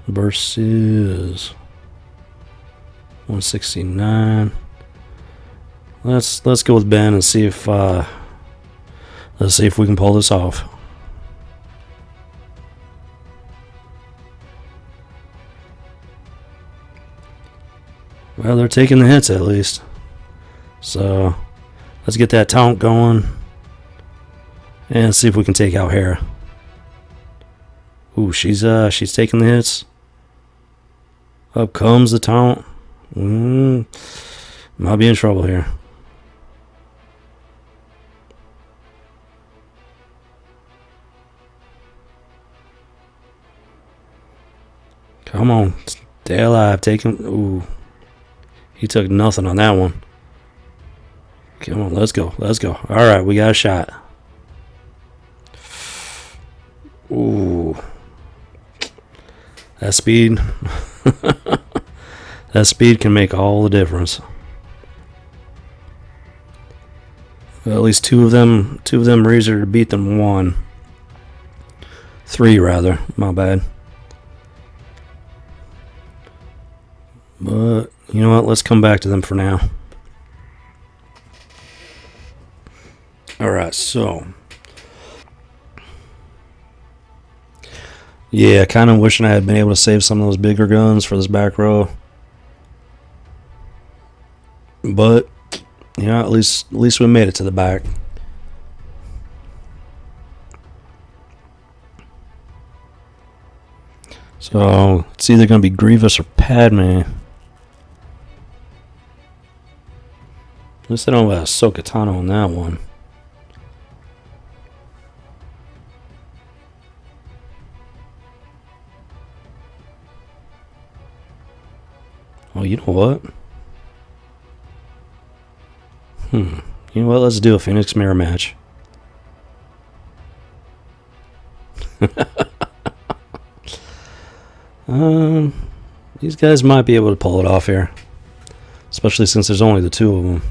versus $169. Let's go with Ben and see if let's see if we can pull this off. Well, they're taking the hits at least. So let's get that taunt going and see if we can take out Hera. Ooh, she's taking the hits. Up comes the taunt. Might be in trouble here. Come on, stay alive. Take him. Ooh, he took nothing on that one. Come on, let's go. Let's go. All right, we got a shot. Ooh. That speed. That speed can make all the difference. Well, at least two of them are easier to beat than one. Three, rather. My bad. But, you know what? Let's come back to them for now. Alright, so. Yeah, kind of wishing I had been able to save some of those bigger guns for this back row. But, you know, at least we made it to the back. So, it's either going to be Grievous or Padme. At least I don't have Ahsoka Tano on that one. Oh, you know what? You know what? Let's do a Phoenix Mirror match. These guys might be able to pull it off here. Especially since there's only the two of them.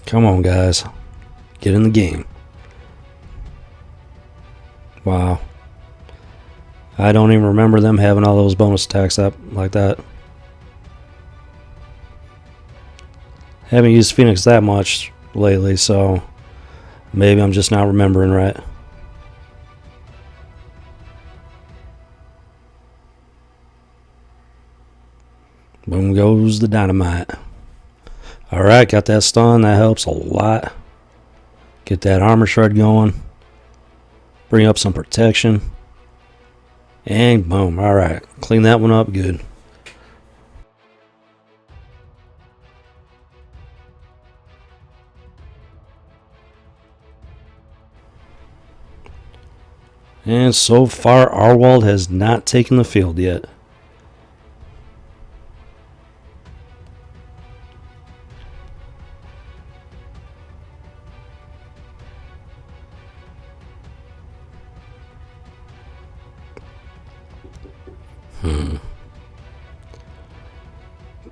Come on, guys. Get in the game. Wow. I don't even remember them having all those bonus attacks up like that. Haven't used Phoenix that much lately, so maybe I'm just not remembering right. Boom goes the dynamite. Alright, got that stun. That helps a lot. Get that armor shred going. Bring up some protection. And boom. Alright. Clean that one up good. And so far, Arwald has not taken the field yet.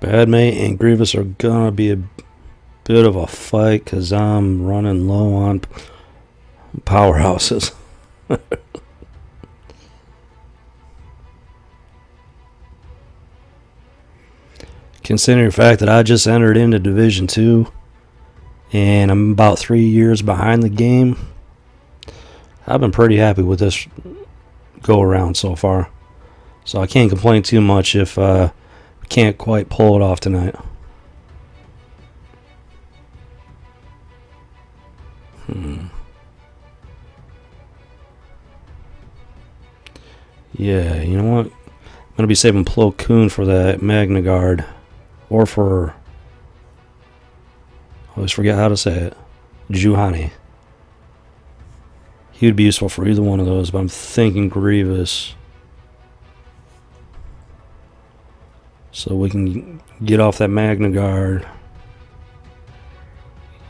Padme and Grievous are gonna be a bit of a fight because I'm running low on powerhouses. Considering the fact that I just entered into Division 2 and I'm about 3 years behind the game, I've been pretty happy with this go around so far. So I can't complain too much if we can't quite pull it off tonight. Yeah, you know what? I'm going to be saving Plo Koon for that Magna Guard. Or for... I always forget how to say it. Juhani. He would be useful for either one of those, but I'm thinking Grievous. So we can get off that Magna Guard.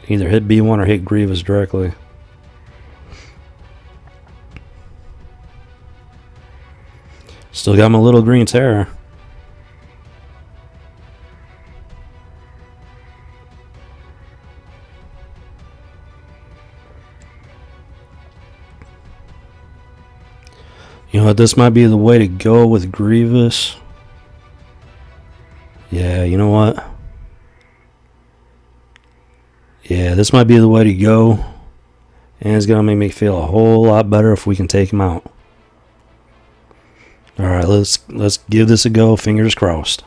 Either hit B1 or hit Grievous directly. Still got my little green terror. You know what, this might be the way to go with Grievous. Yeah, you know what? Yeah, this might be the way to go. And it's going to make me feel a whole lot better if we can take him out. Alright, let's give this a go. Fingers crossed.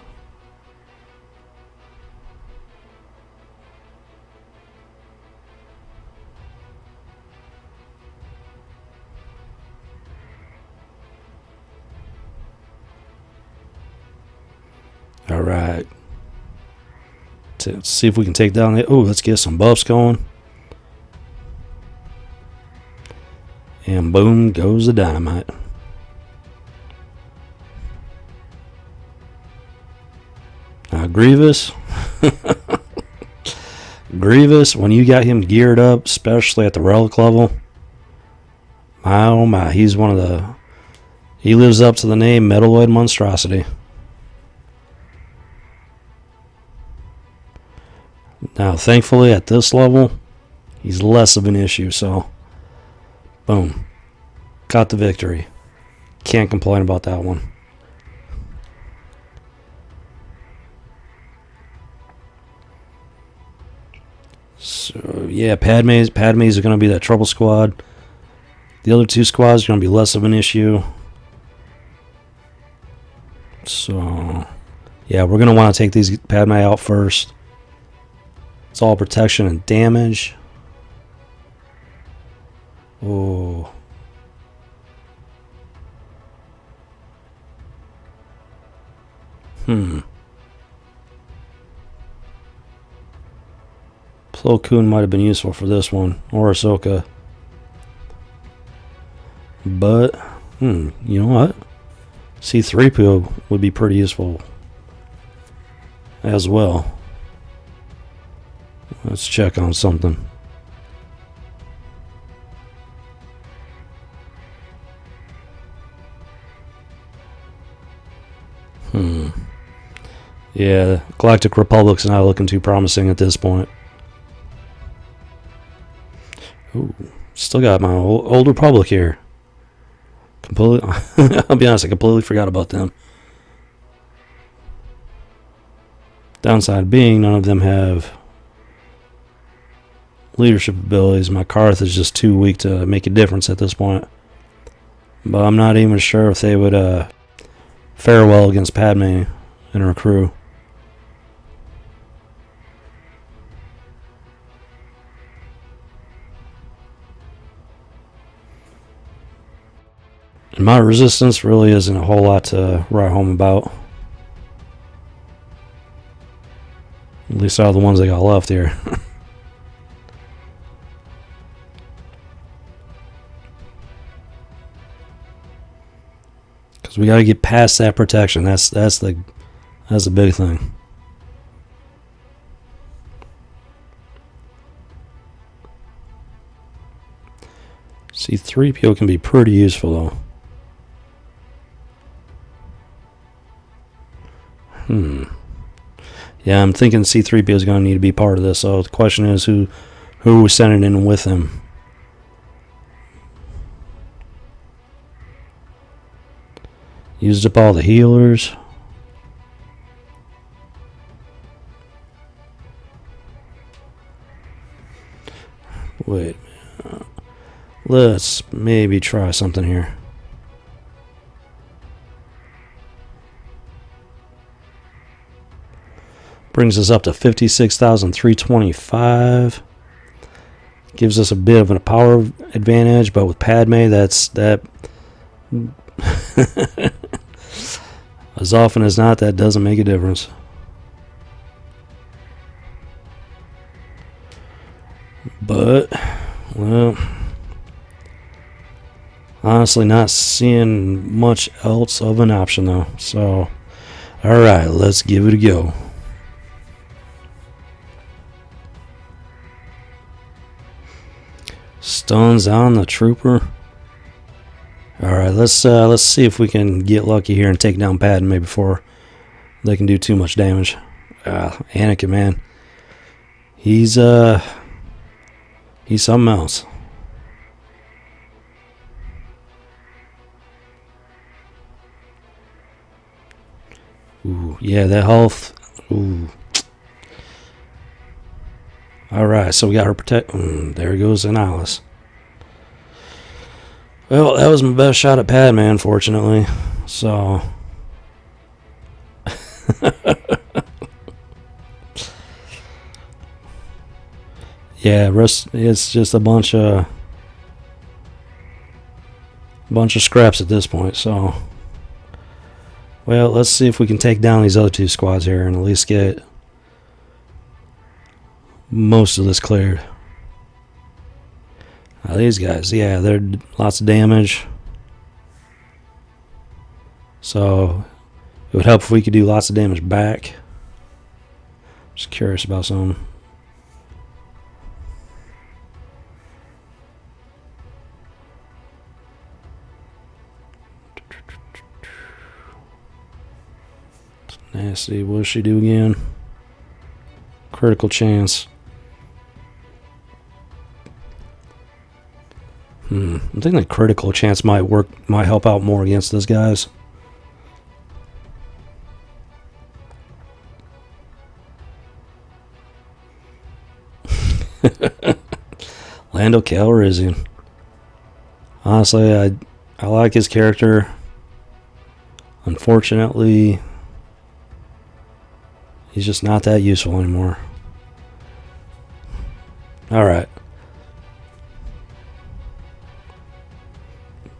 Alright. Let's see if we can take down the... Oh, let's get some buffs going. And boom goes the dynamite. Now Grievous. Grievous, when you got him geared up, especially at the relic level, my oh my, he's one of the... He lives up to the name Metalloid Monstrosity. Now, thankfully, at this level, he's less of an issue, so boom. Got the victory. Can't complain about that one. So, yeah, Padme's are going to be that trouble squad. The other two squads are going to be less of an issue. So, yeah, we're going to want to take these Padme out first. It's all protection and damage. Oh. Plo Koon might have been useful for this one. Or Ahsoka. But, you know what? C-3PO would be pretty useful as well. Let's check on something. Yeah, Galactic Republic's not looking too promising at this point. Ooh, still got my old Republic here. Completely, I'll be honest, I completely forgot about them. Downside being, none of them have leadership abilities. My Karth is just too weak to make a difference at this point. But I'm not even sure if they would fare well against Padme and her crew. And my resistance really isn't a whole lot to write home about. At least out of the ones I got left here. Because we got to get past that protection. That's the big thing. C-3PO can be pretty useful though. Yeah, I'm thinking C-3PO is going to need to be part of this. So the question is, who are we sending in with him? Used up all the healers. Wait. Let's maybe try something here. Brings us up to 56,325. Gives us a bit of a power advantage, but with Padme, that as often as not, that doesn't make a difference. But, well, honestly not seeing much else of an option though. So, alright, let's give it a go. Stuns on the trooper. Alright, let's see if we can get lucky here and take down Padme before they can do too much damage. Anakin, man. He's something else. Ooh, yeah, that health. Ooh. Alright, so we got her protect. There goes Annihilus. Well, that was my best shot at Padme, unfortunately. So. Yeah, it's just a bunch of scraps at this point. So. Well, let's see if we can take down these other two squads here and at least get most of this cleared. Now these guys, yeah, they're lots of damage. So it would help if we could do lots of damage back. Just curious about some. Nasty. What does she do again? Critical chance. I think the critical chance might help out more against those guys. Lando Calrissian. Honestly, I like his character. Unfortunately, he's just not that useful anymore. Alright.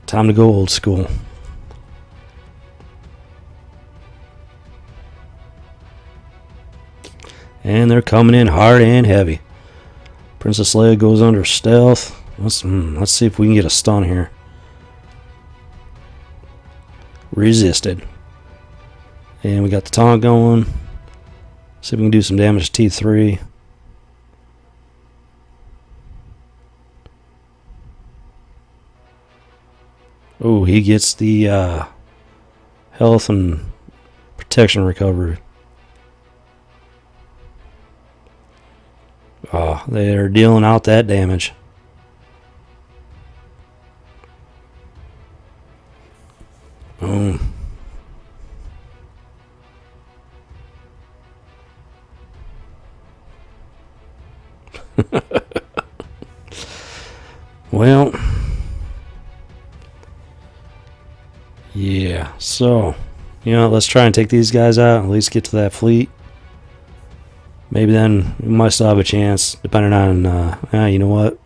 Time to go old school. And they're coming in hard and heavy. Princess Leia goes under stealth. Let's see if we can get a stun here. Resisted. And we got the taunt going. See if we can do some damage to T3. Oh, he gets the health and protection recovery. Oh, they're dealing out that damage. Boom. Well, yeah, so, let's try and take these guys out, at least get to that fleet. Maybe then we might still have a chance, depending on, you know what?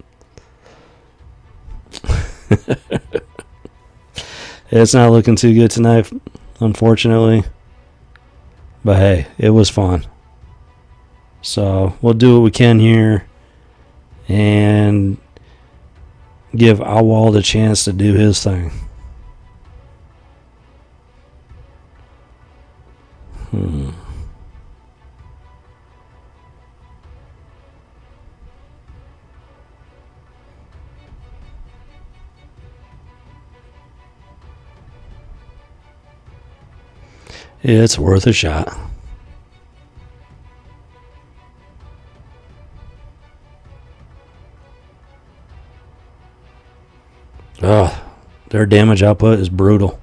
It's not looking too good tonight, unfortunately. But hey, it was fun. So we'll do what we can here and give Awald a chance to do his thing. It's worth a shot. Ugh, their damage output is brutal.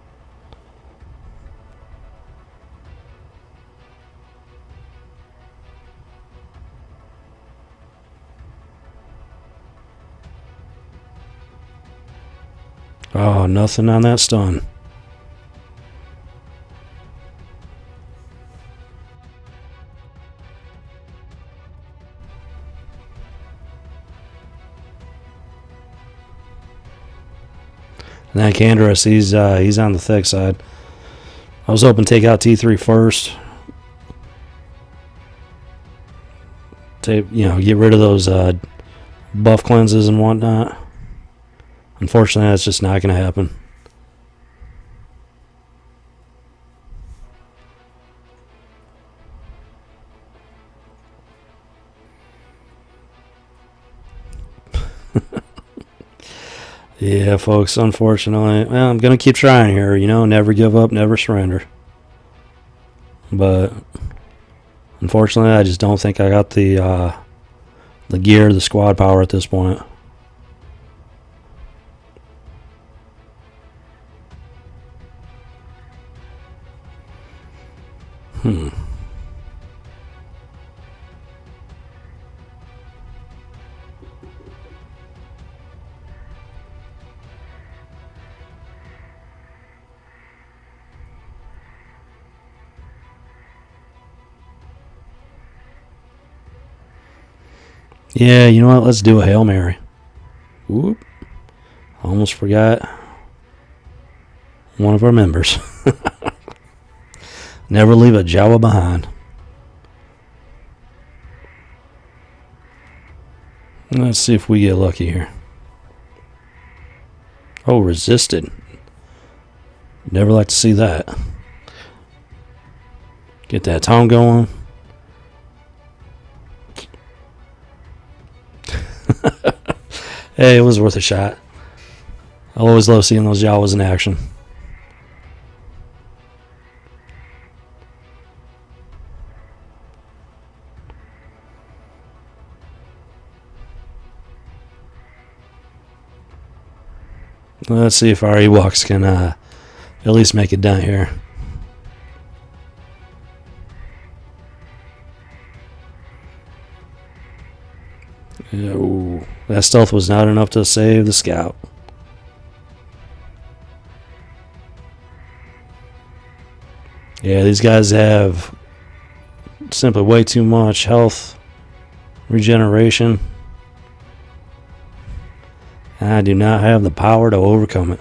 Oh, nothing on that stun. And that Canderous, he's on the thick side. I was hoping to take out T3 first. Get rid of those buff cleanses and whatnot. Unfortunately, that's just not going to happen. Yeah, folks, unfortunately. Well, I'm going to keep trying here, never give up, never surrender. But unfortunately, I just don't think I got the gear, the squad power at this point. Yeah, you know what? Let's do a Hail Mary. Whoop. Almost forgot one of our members. Never leave a Jawa behind. Let's see if we get lucky here. Oh, resisted. Never like to see that. Get that tone going. Hey, it was worth a shot. I always love seeing those Jawas in action. Let's see if our Ewoks can at least make a dent here. Ooh, that stealth was not enough to save the scout. Yeah, these guys have simply way too much health regeneration. I do not have the power to overcome it.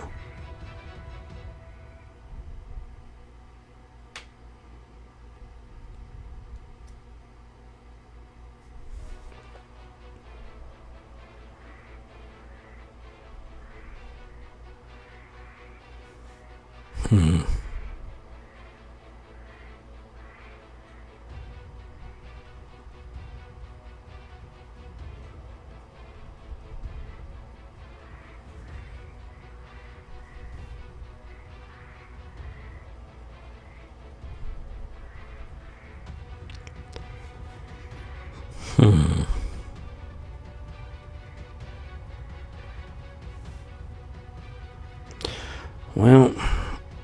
Well,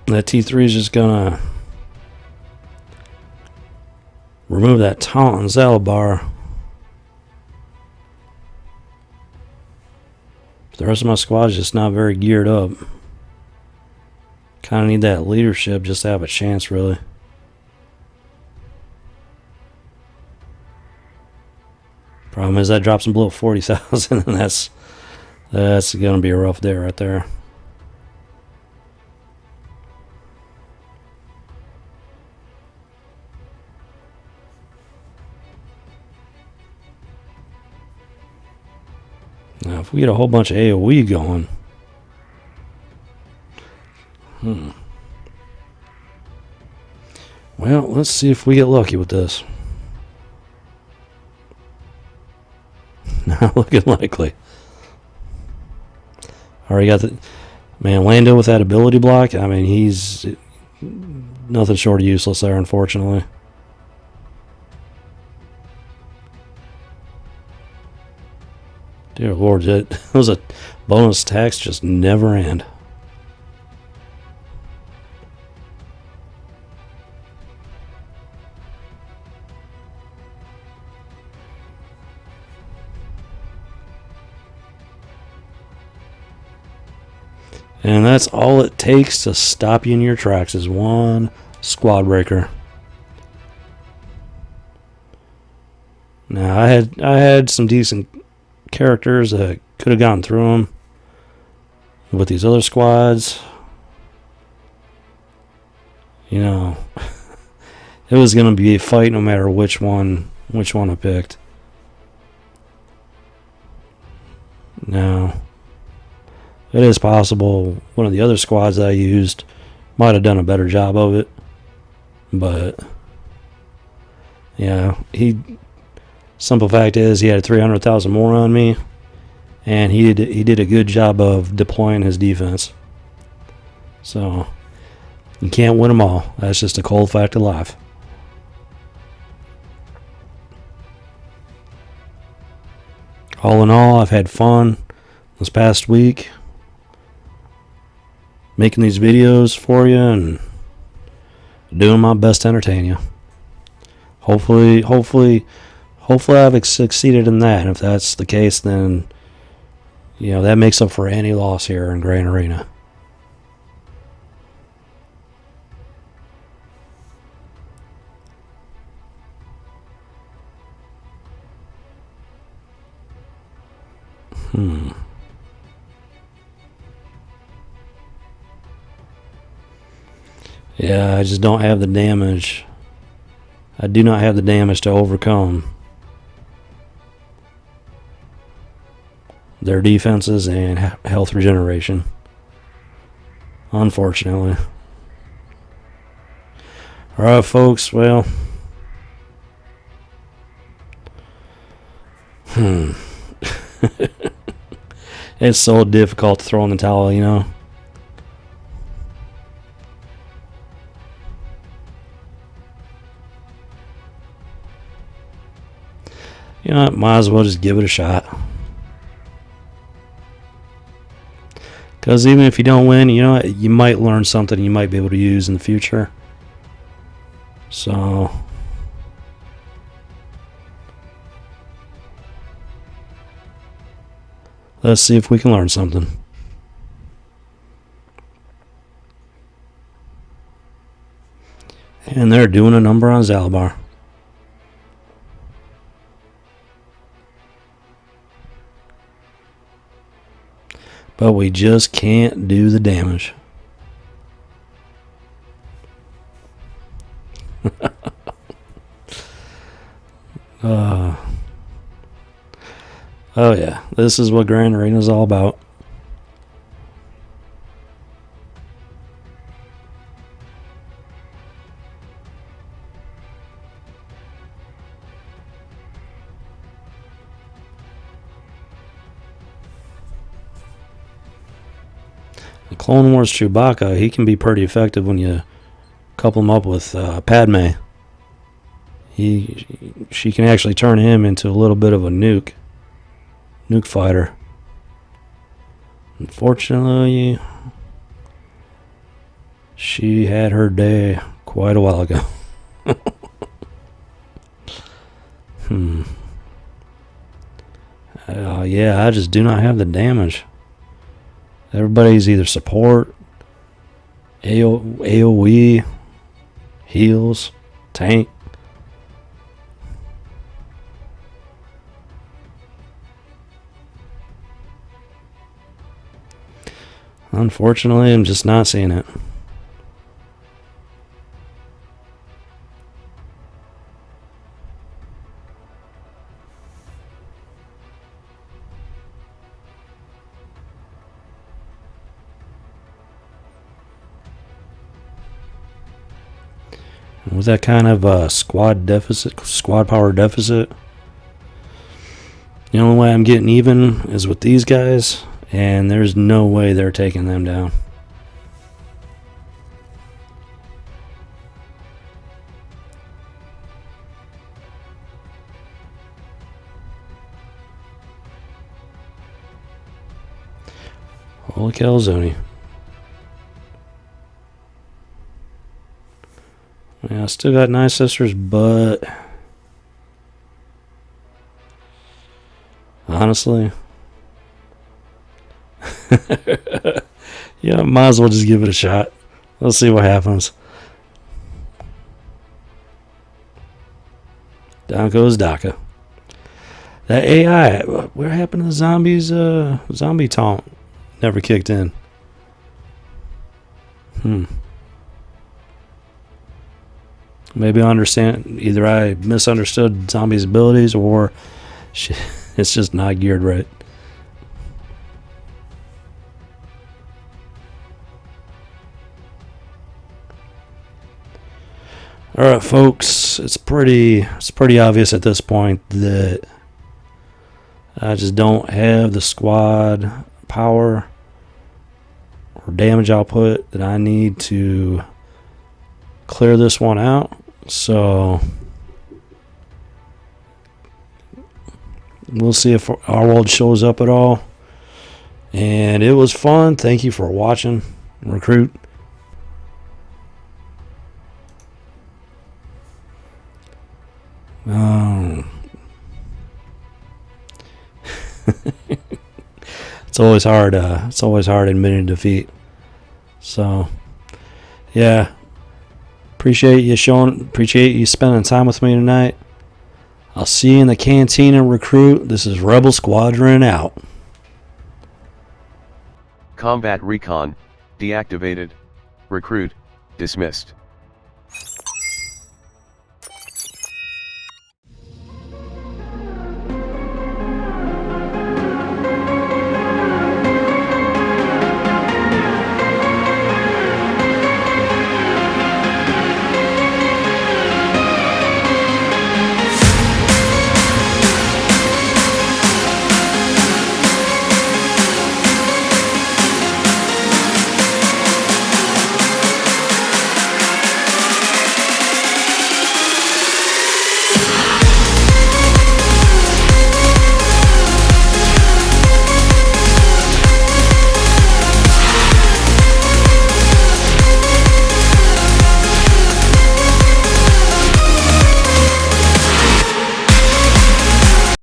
that T3 is just gonna remove that taunt on Zalabar. The rest of my squad is just not very geared up. Kind of need that leadership just to have a chance, really. Problem is that drops them below 40,000, and that's going to be a rough day right there. Now, if we get a whole bunch of AoE going, well, let's see if we get lucky with this. Not looking likely. Already got the man Lando with that ability block. I mean, he's nothing short of useless there, unfortunately. Dear Lord, those bonus attacks just never end. And that's all it takes to stop you in your tracks is one squad breaker. Now I had some decent characters that could have gotten through them with these other squads. You know, it was gonna be a fight no matter which one I picked. Now, it is possible one of the other squads that I used might have done a better job of it. But, yeah, simple fact is he had 300,000 more on me, and he did a good job of deploying his defense. So, you can't win them all. That's just a cold fact of life. All in all, I've had fun this past week making these videos for you and doing my best to entertain you. Hopefully I've succeeded in that. And if that's the case, then that makes up for any loss here in Grand Arena. Yeah, I just don't have the damage. I do not have the damage to overcome their defenses and health regeneration. Unfortunately. Alright, folks, well. It's so difficult to throw in the towel, You know what, might as well just give it a shot. Because even if you don't win, you might learn something you might be able to use in the future. So, let's see if we can learn something. And they're doing a number on Zalabar. But we just can't do the damage. Oh yeah, this is what Grand Arena is all about. The Clone Wars Chewbacca, he can be pretty effective when you couple him up with Padme. She can actually turn him into a little bit of a nuke fighter. Unfortunately, She had her day quite a while ago. Yeah, I just do not have the damage. Everybody's either support, AoE, heals, tank. Unfortunately, I'm just not seeing it. With that kind of squad power deficit, the only way I'm getting even is with these guys, and there's no way they're taking them down. Holy calzone. Yeah, I still got 9 sisters, but honestly, yeah, might as well just give it a shot. Let's see what happens. Down goes Daka. That AI, what happened to the zombies? Zombie taunt never kicked in. Maybe I understand. Either I misunderstood zombies' abilities, or it's just not geared right. All right, folks. It's pretty obvious at this point that I just don't have the squad power or damage output that I need to clear this one out. So we'll see if our world shows up at all. And it was fun. Thank you for watching, Recruit. It's always hard. It's always hard admitting defeat. So, yeah. Appreciate you spending time with me tonight. I'll see you in the cantina, Recruit. This is Rebel Squadron out. Combat Recon deactivated. Recruit dismissed.